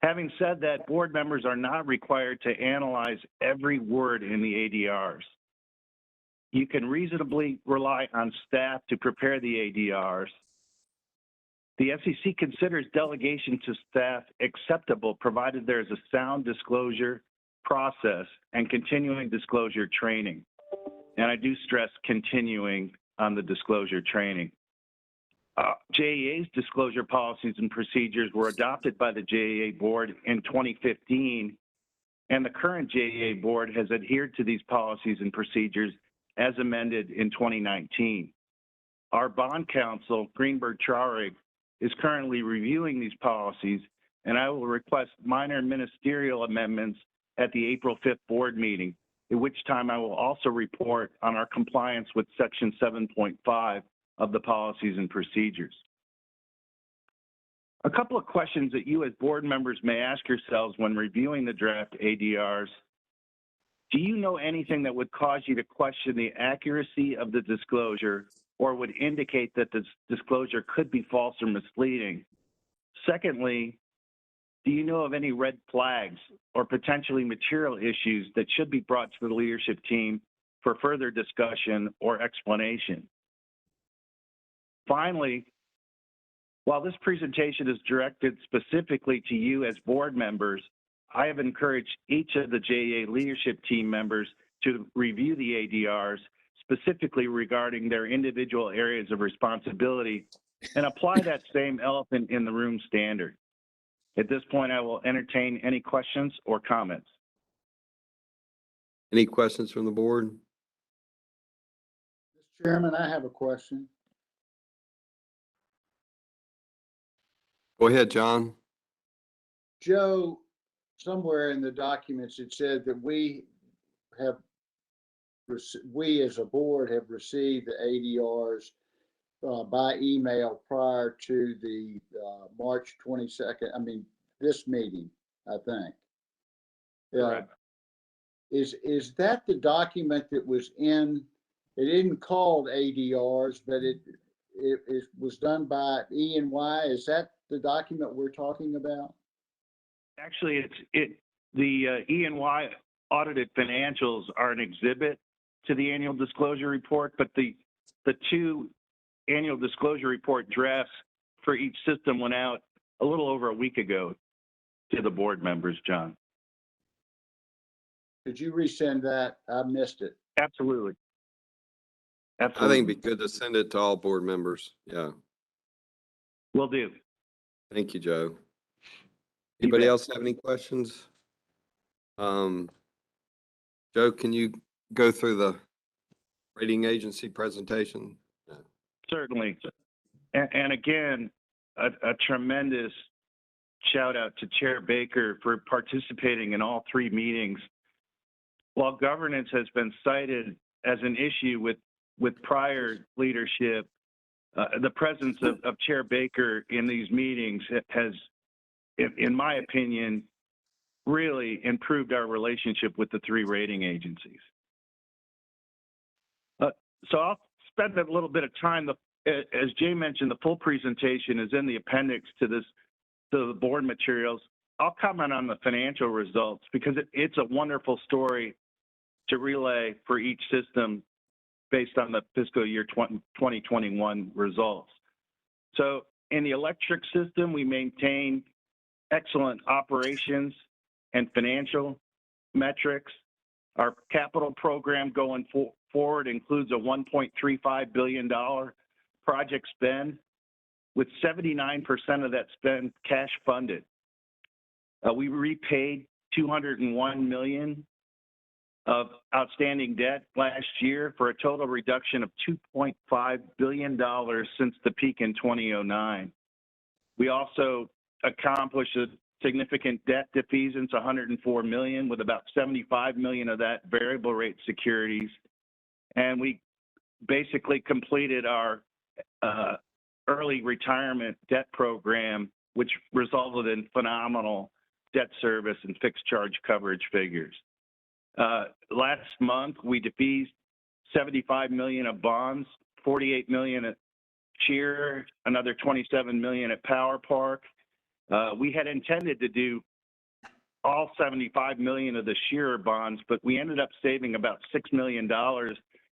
Having said that, board members are not required to analyze every word in the ADRs. You can reasonably rely on staff to prepare the ADRs. The SEC considers delegation to staff acceptable provided there is a sound disclosure process and continuing disclosure training. And I do stress continuing on the disclosure training. JEA's disclosure policies and procedures were adopted by the JEA board in 2015, and the current JEA board has adhered to these policies and procedures as amended in 2019. Our bond counsel, Greenberg Traurig, is currently reviewing these policies, and I will request minor ministerial amendments at the April 5th board meeting, at which time I will also report on our compliance with Section 7.5 of the policies and procedures. A couple of questions that you as board members may ask yourselves when reviewing the draft ADRs. Do you know anything that would cause you to question the accuracy of the disclosure or would indicate that this disclosure could be false or misleading? Secondly, do you know of any red flags or potentially material issues that should be brought to the leadership team for further discussion or explanation? Finally, while this presentation is directed specifically to you as board members, I have encouraged each of the JEA leadership team members to review the ADRs specifically regarding their individual areas of responsibility and apply that same elephant in the room standard. At this point, I will entertain any questions or comments. Any questions from the board? Mr. Chairman, I have a question. Go ahead, John. Joe, somewhere in the documents, it said that we as a board have received the ADRs by email prior to the March 22nd, this meeting, I think. Correct. Is that the document that was it isn't called ADRs, but it was done by E&Y? Is that the document we're talking about? Actually, the E&Y audited financials are an exhibit to the annual disclosure report, but the two annual disclosure report drafts for each system went out a little over a week ago to the board members, John. Could you resend that? I missed it. Absolutely. I Absolutely. think it'd be good to send it to all board members. Yeah. Will do. Thank you, Joe. Anybody bet. else have any questions? Joe, can you go through the rating agency presentation? Yeah. Certainly. And again, a tremendous shout out to Chair Baker for participating in all three meetings. While governance has been cited as an issue with prior leadership, the presence of Chair Baker in these meetings has, in my opinion, really improved our relationship with the three rating agencies. So I'll spend a little bit of time. As Jay mentioned, the full presentation is in the appendix to the board materials. I'll comment on the financial results because it's a wonderful story to relay for each system based on the fiscal year 2021 results. So in the electric system, we maintain excellent operations and financial metrics. Our capital program going forward includes a $1.35 billion project spend, with 79% of that spend cash funded. We repaid $201 million of outstanding debt last year for a total reduction of $2.5 billion since the peak in 2009. We also accomplished a significant debt defeasance, $104 million, with about $75 million of that variable rate securities. And we basically completed our early retirement debt program, which resulted in phenomenal debt service and fixed charge coverage figures. Last month, we defeased $75 million of bonds, $48 million at JEA, another $27 million at Power Park. We had intended to do all $75 million of the JEA bonds, but we ended up saving about $6 million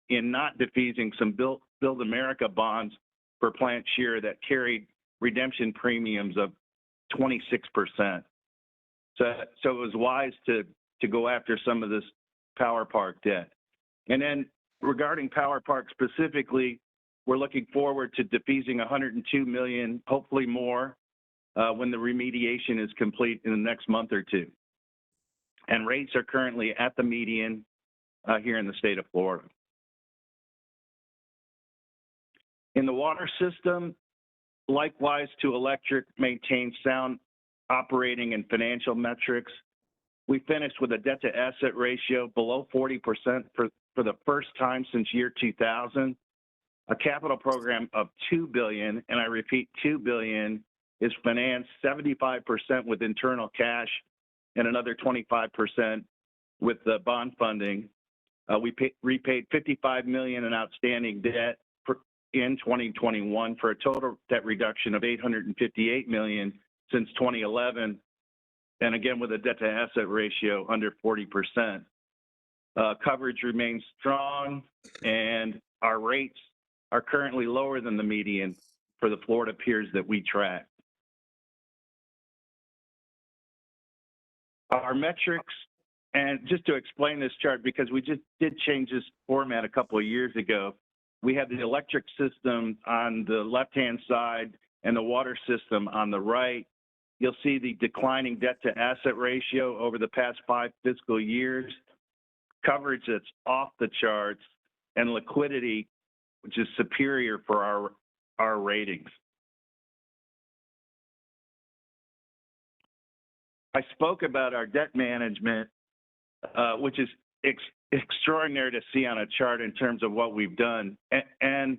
in not defeasing some Build America bonds for Plant JEA that carried redemption premiums of 26%. So it was wise to go after some of this Power Park debt. And then regarding Power Park specifically, we're looking forward to defeasing $102 million, hopefully more, when the remediation is complete in the next month or two. And rates are currently at the median here in the state of Florida. In the water system, likewise to electric, maintain sound operating and financial metrics. We finished with a debt to asset ratio below 40% for the first time since year 2000. A capital program of $2 billion, and I repeat, $2 billion, is financed 75% with internal cash and another 25% with the bond funding. We repaid $55 million in outstanding debt in 2021 for a total debt reduction of $858 million since 2011, and again with a debt to asset ratio under 40%. Coverage remains strong, and our rates are currently lower than the median for the Florida peers that we track. Our metrics, and just to explain this chart, because we just did change this format a couple of years ago, we have the electric system on the left-hand side and the water system on the right. You'll see the declining debt to asset ratio over the past 5 fiscal years, coverage that's off the charts, and liquidity, which is superior for our ratings. I spoke about our debt management, which is extraordinary to see on a chart in terms of what we've done. And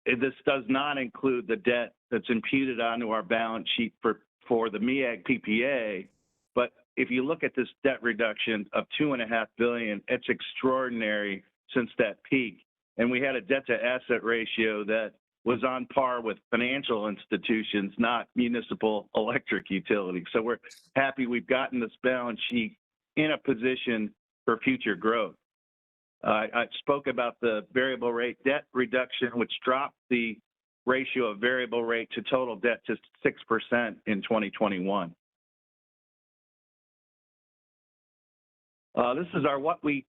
this does not include the debt that's imputed onto our balance sheet for the MEAG PPA. But if you look at this debt reduction of $2.5 billion, it's extraordinary since that peak. And we had a debt to asset ratio that was on par with financial institutions, not municipal electric utilities. So we're happy we've gotten this balance sheet in a position for future growth. I spoke about the variable rate debt reduction, which dropped the ratio of variable rate to total debt to 6% in 2021. This is our what we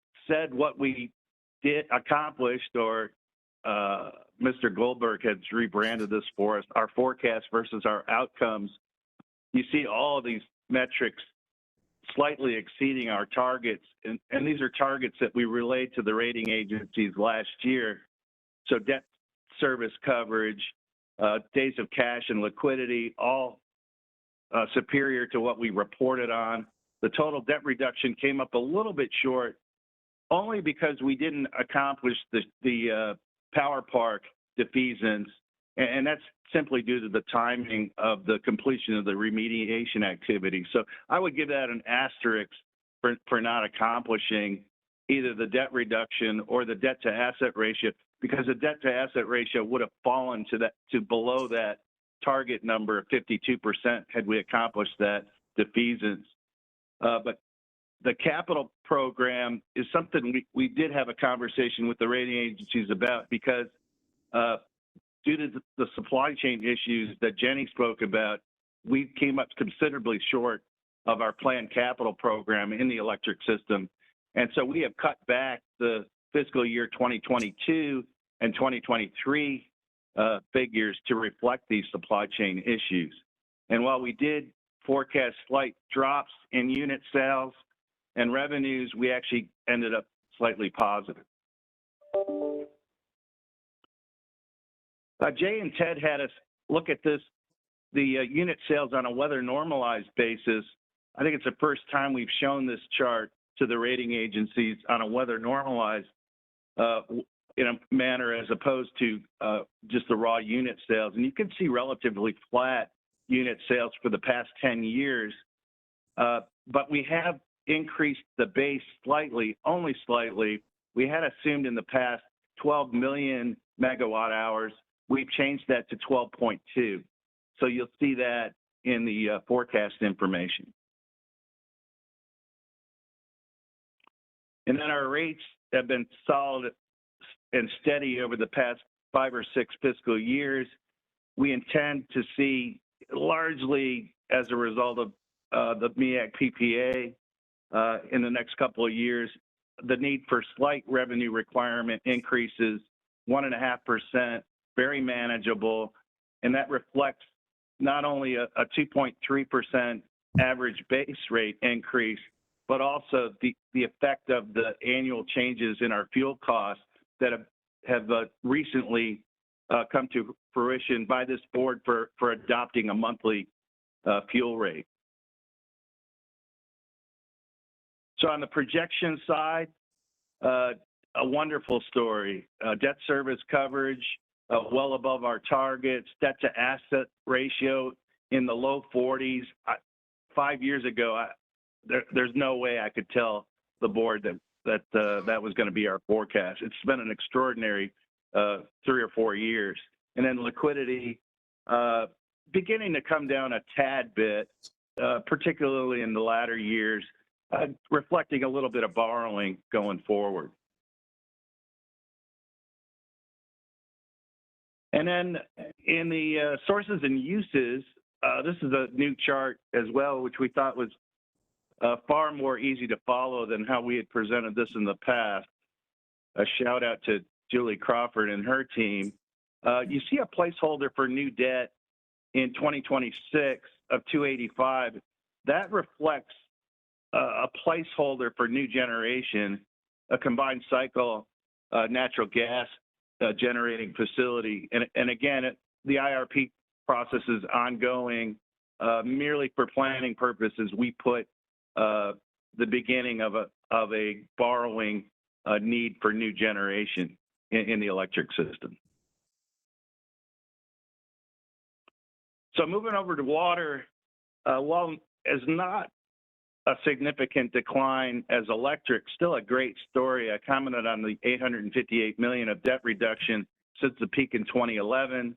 did accomplished, or Mr. Goldberg has rebranded this for us, our forecast versus our outcomes. You see all of these metrics slightly exceeding our targets, and these are targets that we relayed to the rating agencies last year. So debt service coverage, days of cash and liquidity, all superior to what we reported on. The total debt reduction came up a little bit short, only because we didn't accomplish the Power Park defeasance, and that's simply due to the timing of the completion of the remediation activity. So I would give that an asterisk for not accomplishing either the debt reduction or the debt to asset ratio, because the debt to asset ratio would have fallen to below that target number of 52% had we accomplished that defeasance. But the capital program is something we did have a conversation with the rating agencies about, because due to the supply chain issues that Jenny spoke about, we came up considerably short of our planned capital program in the electric system. And so we have cut back the fiscal year 2022 and 2023 figures to reflect these supply chain issues. And while we did forecast slight drops in unit sales and revenues, we actually ended up slightly positive. Jay and Ted had us look at this, the unit sales on a weather normalized basis. I think it's the first time we've shown this chart to the rating agencies on a weather normalized in a manner as opposed to just the raw unit sales. And you can see relatively flat unit sales for the past 10 years, but we have increased the base slightly, only slightly. We had assumed in the past 12 million megawatt hours. We've changed that to 12.2. So you'll see that in the forecast information. And then our rates have been solid and steady over the past 5 or 6 fiscal years. We intend to see, largely as a result of the MEAC PPA in the next couple of years, the need for slight revenue requirement increases, 1.5%, very manageable, and that reflects not only a 2.3% average base rate increase, but also the effect of the annual changes in our fuel costs that have recently come to fruition by this board for adopting a monthly fuel rate. So on the projection side, a wonderful story. Debt service coverage well above our targets, debt to asset ratio in the low 40s. 5 years ago, there's no way I could tell the board that was going to be our forecast. It's been an extraordinary 3 or 4 years. And then liquidity beginning to come down a tad bit, particularly in the latter years, reflecting a little bit of borrowing going forward. And then in the sources and uses, this is a new chart as well, which we thought was far more easy to follow than how we had presented this in the past. A shout out to Julie Crawford and her team. You see a placeholder for new debt in 2026 of 285. That reflects a placeholder for new generation, a combined cycle natural gas generating facility. And again, the IRP process is ongoing. Merely for planning purposes, we put the beginning of a borrowing need for new generation in the electric system. So moving over to water, while is not a significant decline as electric, still a great story. I commented on the $858 million of debt reduction since the peak in 2011.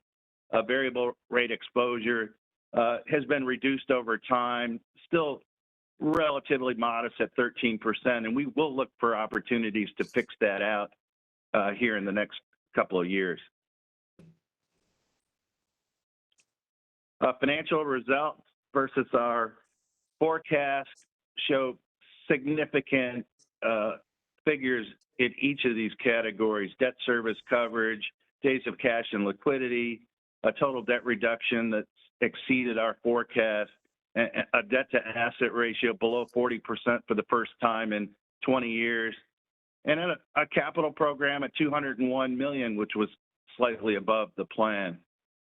Variable rate exposure has been reduced over time, still relatively modest at 13%, and we will look for opportunities to fix that out here in the next couple of years. Financial results versus our forecast show significant figures in each of these categories: debt service coverage, days of cash and liquidity, a total debt reduction that's exceeded our forecast, a debt to asset ratio below 40% for the first time in 20 years, and a capital program at $201 million, which was slightly above the plan.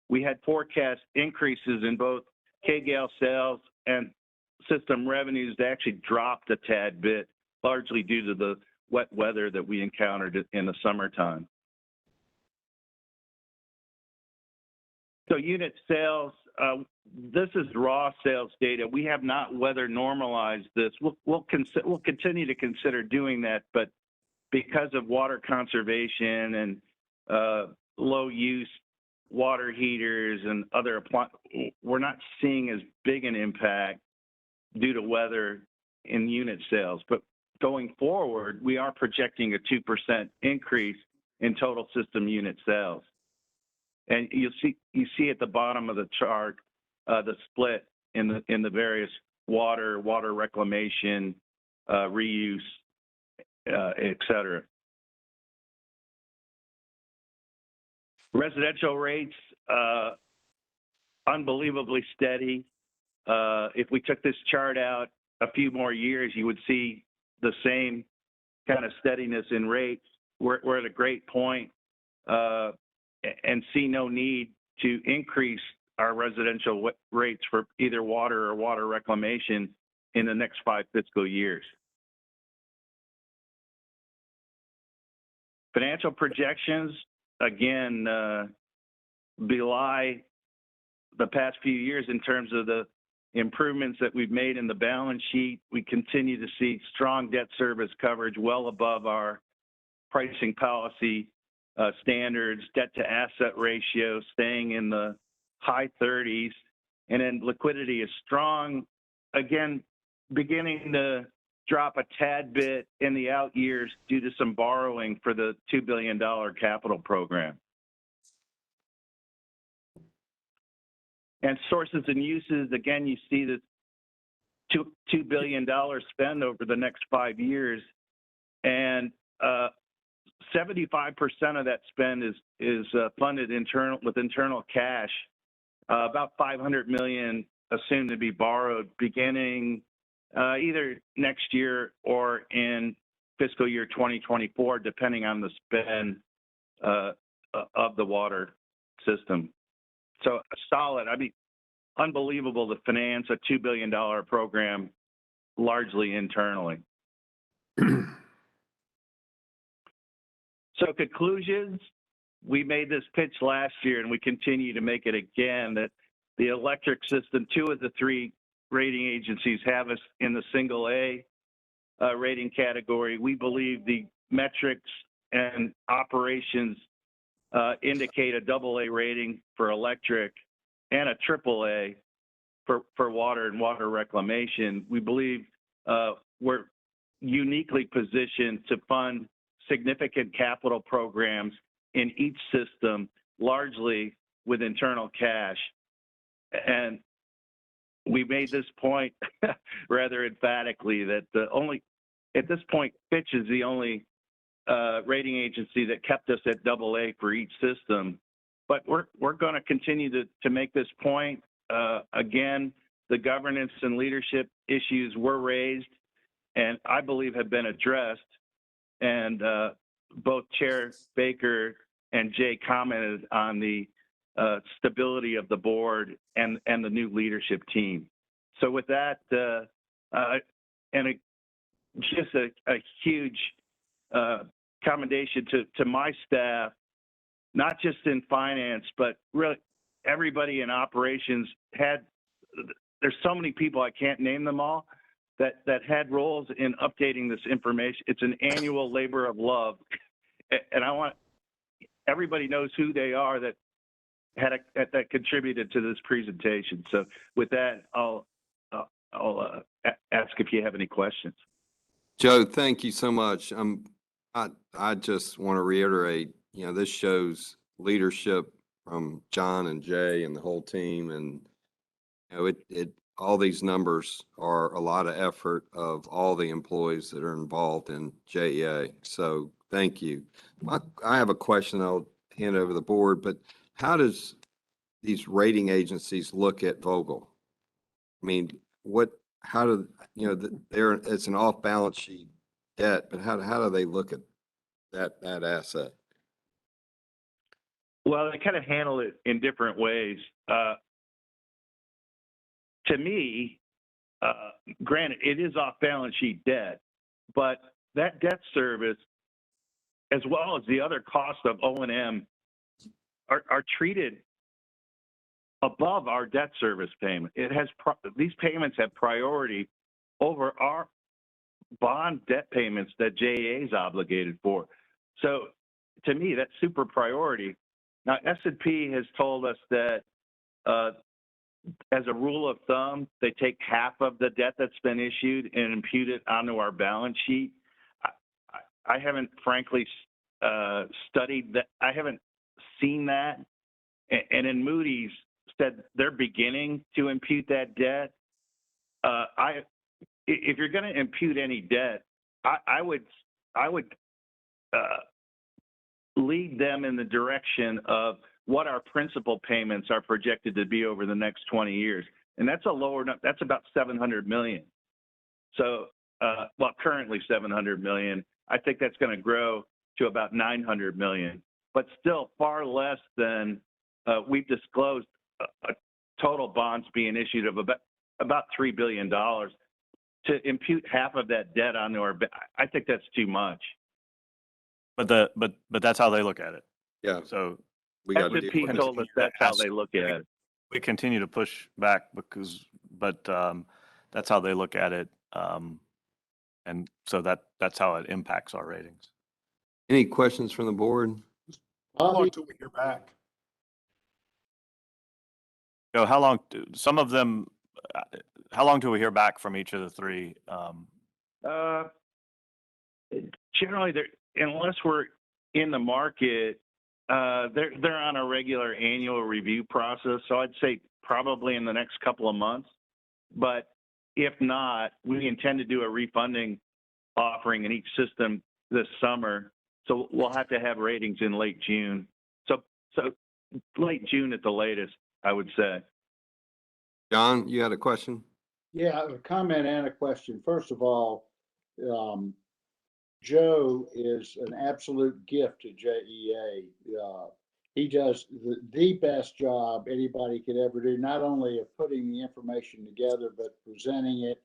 We had forecast increases in both KGAL sales and system revenues that actually dropped a tad bit, largely due to the wet weather that we encountered in the summertime. So unit sales, this is raw sales data. We have not weather normalized this. We'll continue to consider doing that, but because of water conservation and low use water heaters and other appliances, we're not seeing as big an impact due to weather in unit sales. But going forward, we are projecting a 2% increase in total system unit sales. And you see at the bottom of the chart, the split in the various water reclamation, reuse, et cetera. Residential rates, unbelievably steady. If we took this chart out a few more years, you would see the same kind of steadiness in rates. We're at a great point, and see no need to increase our residential rates for either water or water reclamation in the next 5 fiscal years. Financial projections, again, belie the past few years in terms of the improvements that we've made in the balance sheet. We continue to see strong debt service coverage well above our pricing policy standards, debt to asset ratio staying in the high 30s, and then liquidity is strong, again, beginning to drop a tad bit in the out years due to some borrowing for the $2 billion capital program. And sources and uses, again, you see the $2 billion spend over the next 5 years, and 75% of that spend is funded with internal cash. About $500 million assumed to be borrowed beginning either next year or in fiscal year 2024, depending on the spend of the water system. So solid. I mean, unbelievable to finance a $2 billion program largely internally. So conclusions, we made this pitch last year and we continue to make it again, that the electric system, 2 of the 3 rating agencies have us in the single A rating category. We believe the metrics and operations indicate a AA rating for electric and a AAA for water and water reclamation. We believe we're uniquely positioned to fund significant capital programs in each system, largely with internal cash. And we made this point rather emphatically that at this point, Fitch is the only rating agency that kept us at AA for each system. But we're going to continue to make this point. Again, the governance and leadership issues were raised and I believe have been addressed. And both Chair Baker and Jay commented on the stability of the board and the new leadership team. So with that, just a huge commendation to my staff, not just in finance, but really everybody in operations there's so many people, I can't name them all, that had roles in updating this information. It's an annual labor of love. And I want, everybody knows who they are that that contributed to this presentation. So with that, I'll ask if you have any questions. Joe, thank you so much. I just want to reiterate, this shows leadership from John and Jay and the whole team. And, all these numbers are a lot of effort of all the employees that are involved in JEA. So thank you. I have a question I'll hand over the board, but how does these rating agencies look at Vogel? I mean, it's an off balance sheet debt, but how do they look at that asset? Well, they kind of handle it in different ways. To me, granted, it is off balance sheet debt, but that debt service, as well as the other costs of O&M, are treated above our debt service payment. These payments have priority over our bond debt payments that JEA is obligated for. So to me, that's super priority. Now, S&P has told us that as a rule of thumb, they take half of the debt that's been issued and impute it onto our balance sheet. I haven't frankly studied that. I haven't seen that. And then Moody's said they're beginning to impute that debt. If you're going to impute any debt, I would lead them in the direction of what our principal payments are projected to be over the next 20 years. And that's a lower number. That's about 700 million. So, well, currently 700 million. I think that's going to grow to about 900 million, but still far less than we've disclosed total bonds being issued of about $3 billion. To impute half of that debt onto our, I think that's too much. But that's how they look at it. Yeah. So We got to S&P told us that's how they look at it. we continue to push back but that's how they look at it. And so that's how it impacts our ratings. Any questions from the board? How long till we hear back? So how long, some of them, how long do we hear back from each of the three? Generally, unless we're in the market, they're on a regular annual review process. So I'd say probably in the next couple of months. But if not, we intend to do a refunding offering in each system this summer. So we'll have to have ratings in late June. So late June at the latest, I would say. John, you had a question? Yeah, a comment and a question. First of all, Joe is an absolute gift to JEA. He does the best job anybody could ever do, not only of putting the information together, but presenting it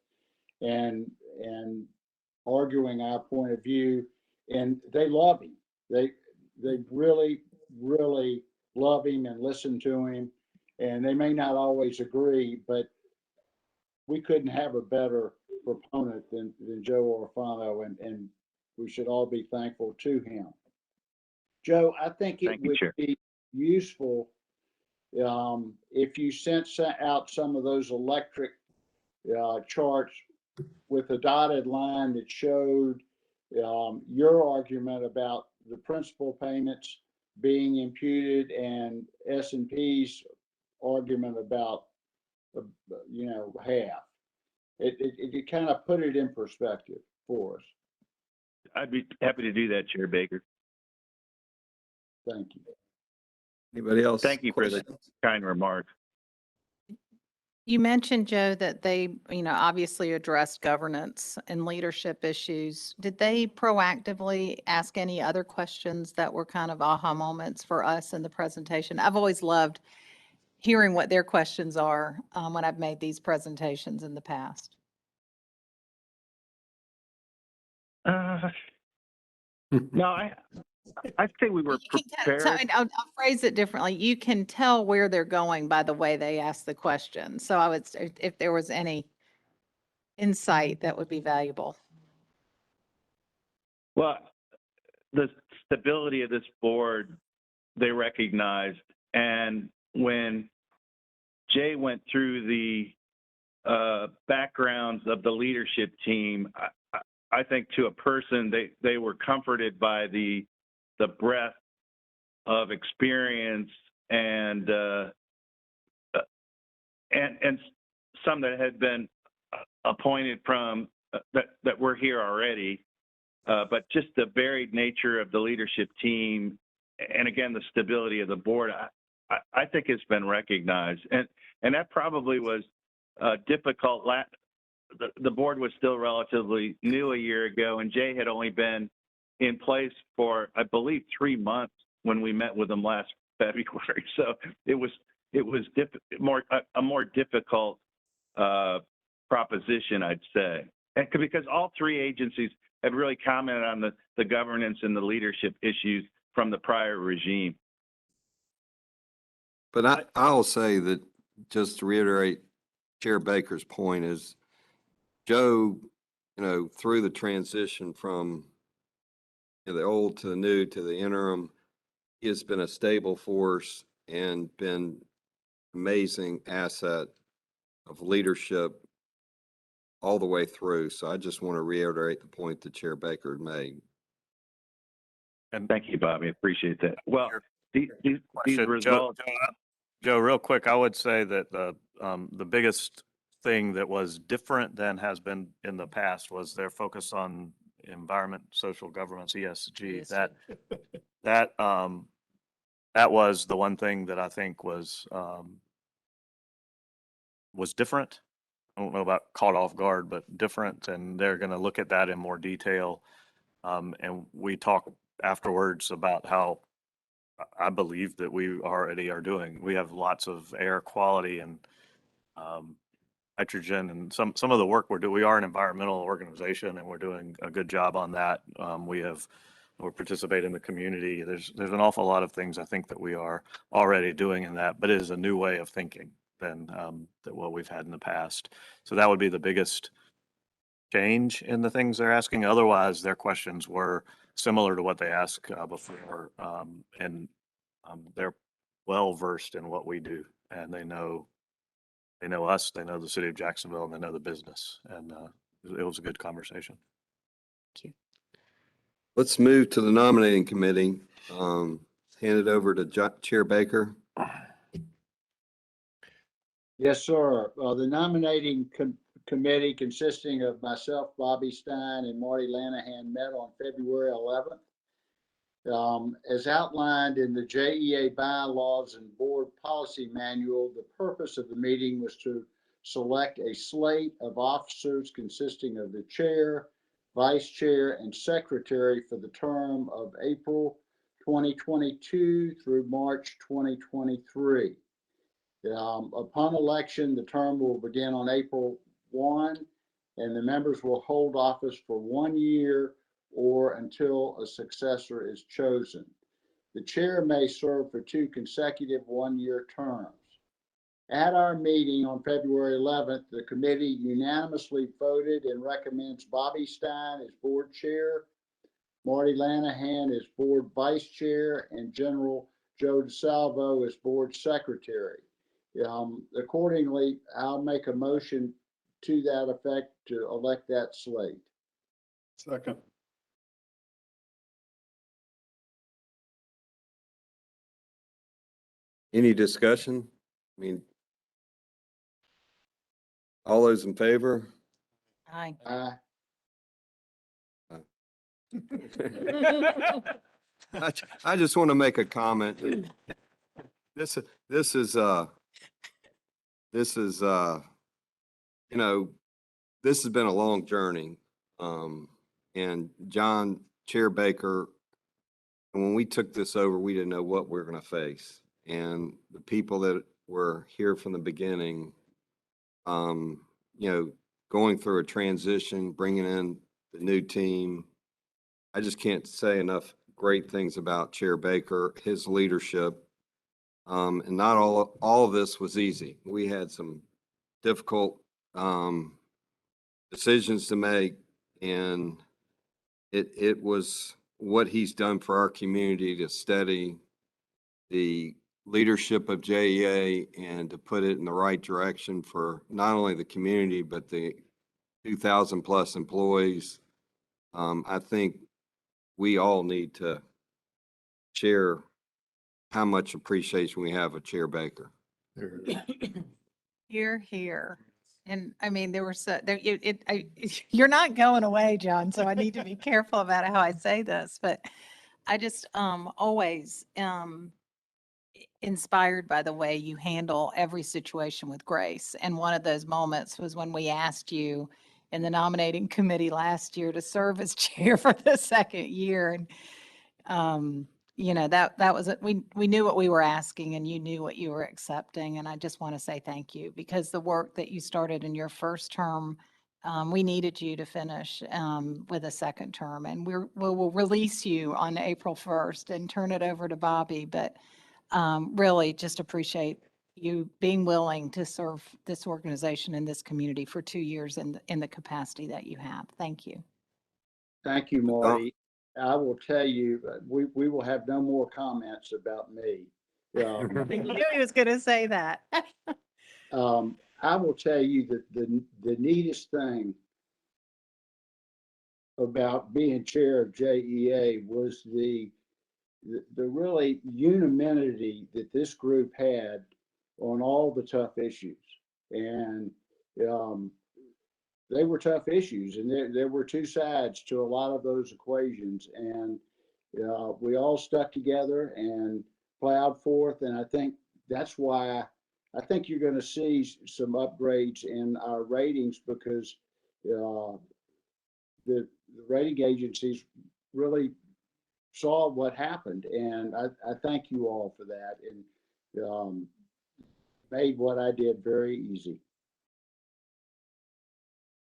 and arguing our point of view. And they love him. They really, really love him and listen to him. And they may not always agree, but we couldn't have a better proponent than Joe Orfano, and we should all be thankful to him. Joe, I think it would be useful if you sent out some of those electric charts with a dotted line that showed your argument about the principal payments being imputed and S&P's argument about half. It kind of put it in perspective for us. I'd be happy to do that, Chair Baker. Thank you. Anybody else? Thank you for the kind remark. You mentioned, Joe, that they, obviously addressed governance and leadership issues. Did they proactively ask any other questions that were kind of aha moments for us in the presentation? I've always loved hearing what their questions are when I've made these presentations in the past. No, I think we were prepared. I'll phrase it differently. You can tell where they're going by the way they ask the question. So I would, if there was any insight, that would be valuable. Well, the stability of this board, they recognized. And when Jay went through the backgrounds of the leadership team, I think to a person, they were comforted by the breadth of experience and some that had been appointed from that were here already, but just the varied nature of the leadership team, and again the stability of the board, I think it's been recognized, and that probably was difficult. The board was still relatively new a year ago, and Jay had only been in place for, I believe, 3 months when we met with him last February. So it was a more difficult proposition, I'd say, and because all three agencies have really commented on the governance and the leadership issues from the prior regime. But I'll say that, just to reiterate Chair Baker's point, is Joe, through the transition from the old to the new to the interim, he has been a stable force and been amazing asset of leadership all the way through. So I just want to reiterate the point that Chair Baker made. And thank you, Bobby. I appreciate that. Well, These Question, results. Joe, real quick, I would say that the biggest thing that was different than has been in the past was their focus on environment, social governance, ESG. That was the one thing that I think was different. I don't know about caught off guard, but different, and they're going to look at that in more detail. And we talked afterwards about how I believe that we already are doing. We have lots of air quality and nitrogen and some of the work we're doing. We are an environmental organization and we're doing a good job on that. We participate in the community. There's an awful lot of things I think that we are already doing in that, but it is a new way of thinking than what we've had in the past. So that would be the biggest change in the things they're asking. Otherwise, their questions were similar to what they asked before, and they're well versed in what we do, and they know us, they know the city of Jacksonville, and they know the business, and it was a good conversation. Thank you. Let's move to the nominating committee. Hand it over to Chair Baker. Yes, sir. The nominating committee consisting of myself, Bobby Stein, and Marty Lanahan met on February 11th. As outlined in the JEA bylaws and board policy manual, the purpose of the meeting was to select a slate of officers consisting of the chair, vice chair, and secretary for the term of April 2022 through March 2023. Upon election, the term will begin on April 1, and the members will hold office for 1 year or until a successor is chosen. The chair may serve for 2 consecutive 1-year terms. At our meeting on February 11th, the committee unanimously voted and recommends Bobby Stein as board chair, Marty Lanahan as board vice chair, and General Joe DeSalvo as board secretary. Accordingly, I'll make a motion to that effect to elect that slate. Second. Any discussion? I mean, all those in favor? Aye. Aye. I just want to make a comment. This is you know, this has been a long journey. And John, Chair Baker, when we took this over, we didn't know what we were going to face. And the people that were here from the beginning, you know, going through a transition, bringing in the new team, I just can't say enough great things about Chair Baker, his leadership. And not all of this was easy. We had some difficult decisions to make, and it was what he's done for our community to steady the leadership of JEA and to put it in the right direction for not only the community, but the 2,000 plus employees. I think we all need to share how much appreciation we have of Chair Baker. Here. And I mean, there were you're not going away, John, so I need to be careful about how I say this, but I just always inspired by the way you handle every situation with grace. And one of those moments was when we asked you in the nominating committee last year to serve as chair for the second year. And, you know, that was it. We knew what we were asking and you knew what you were accepting. And I just want to say thank you because the work that you started in your first term, we needed you to finish with a second term. And we'll release you on April 1st and turn it over to Bobby. But really just appreciate you being willing to serve this organization and this community for 2 years in the capacity that you have. Thank you. Thank you, Marty. I will tell you, we will have no more comments about me. I knew he was going to say that. I will tell you that the neatest thing about being chair of JEA was the the really unanimity that this group had on all the tough issues. And they were tough issues, and there were two sides to a lot of those equations. And we all stuck together and plowed forth. And I think that's why I think you're going to see some upgrades in our ratings, because the rating agencies really saw what happened. And I thank you all for that, and made what I did very easy.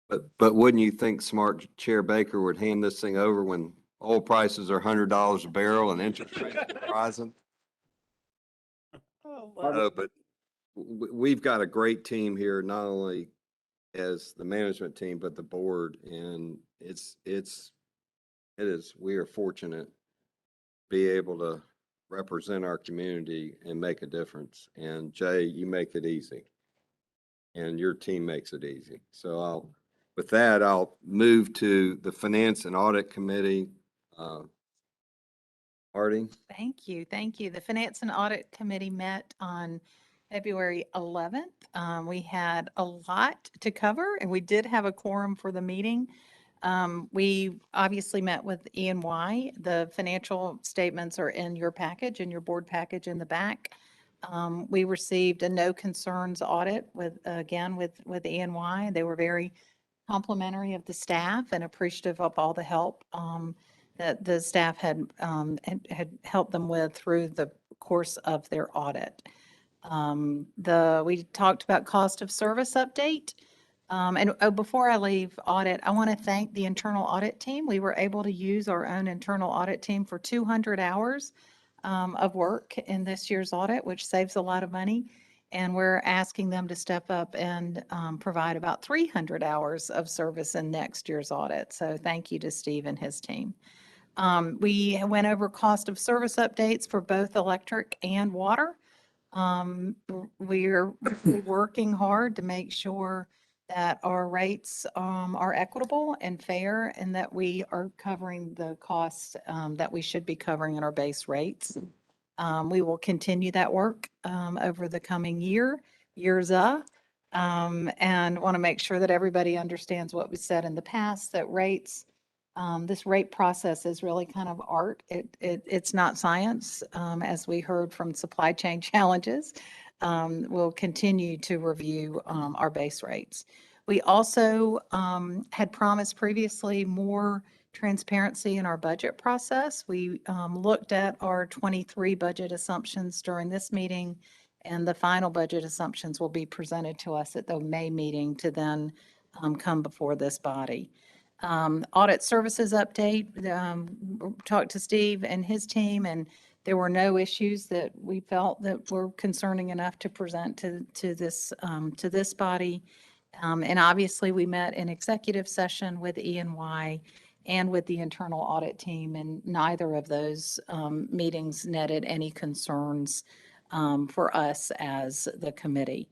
But wouldn't you think smart Chair Baker would hand this thing over when oil prices are $100 a barrel and interest rates are rising? No, but we've got a great team here, not only as the management team, but the board. And we are fortunate to be able to represent our community and make a difference. And Jay, you make it easy, and your team makes it easy. So with that, I'll move to the Finance and Audit Committee. Artie? Thank you. Thank you. The Finance and Audit Committee met on February 11th. We had a lot to cover, and we did have a quorum for the meeting. We obviously met with E&Y. The financial statements are in your package, in your board package in the back. We received a no concerns audit with E&Y. They were very complimentary of the staff and appreciative of all the help that the staff had helped them with through the course of their audit. We talked about cost of service update. Before I leave audit, I want to thank the internal audit team. We were able to use our own internal audit team for 200 hours of work in this year's audit, which saves a lot of money. And we're asking them to step up and provide about 300 hours of service in next year's audit. So thank you to Steve and his team. We went over cost of service updates for both electric and water. We're working hard to make sure that our rates are equitable and fair, and that we are covering the costs that we should be covering in our base rates. We will continue that work over the coming years, and want to make sure that everybody understands what we said in the past, that rates, this rate process is really kind of art. It's not science, as we heard from supply chain challenges. We'll continue to review our base rates. We also had promised previously more transparency in our budget process. We looked at our 23 budget assumptions during this meeting, and the final budget assumptions will be presented to us at the May meeting to then come before this body. Audit services update, talked to Steve and his team, and there were no issues that we felt that were concerning enough to present to this body. And obviously we met in executive session with E&Y and with the internal audit team, and neither of those meetings netted any concerns for us as the committee.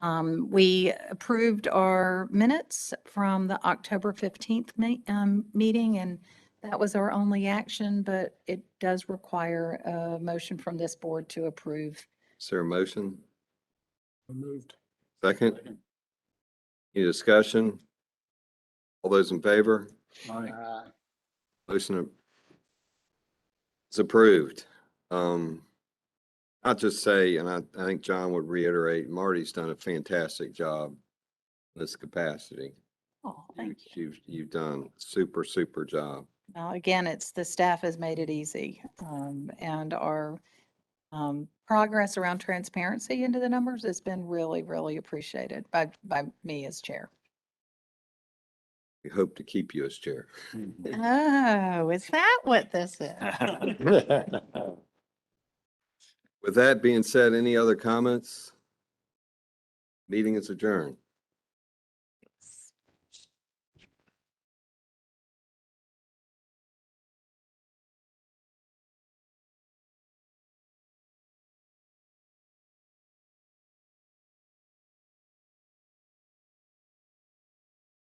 We approved our minutes from the October 15th meeting, and that was our only action, but it does require a motion from this board to approve. Is there a motion? Moved. Second? Any discussion? All those in favor? Motion is approved. I'll just say, and I think John would reiterate, Marty's done a fantastic job in this capacity. Oh, thank you. You've done super job. Now, again, the staff has made it easy, and our progress around transparency into the numbers has been really appreciated by me as chair. We hope to keep you as chair. Oh, is that what this is? With that being said, any other comments? Meeting is adjourned.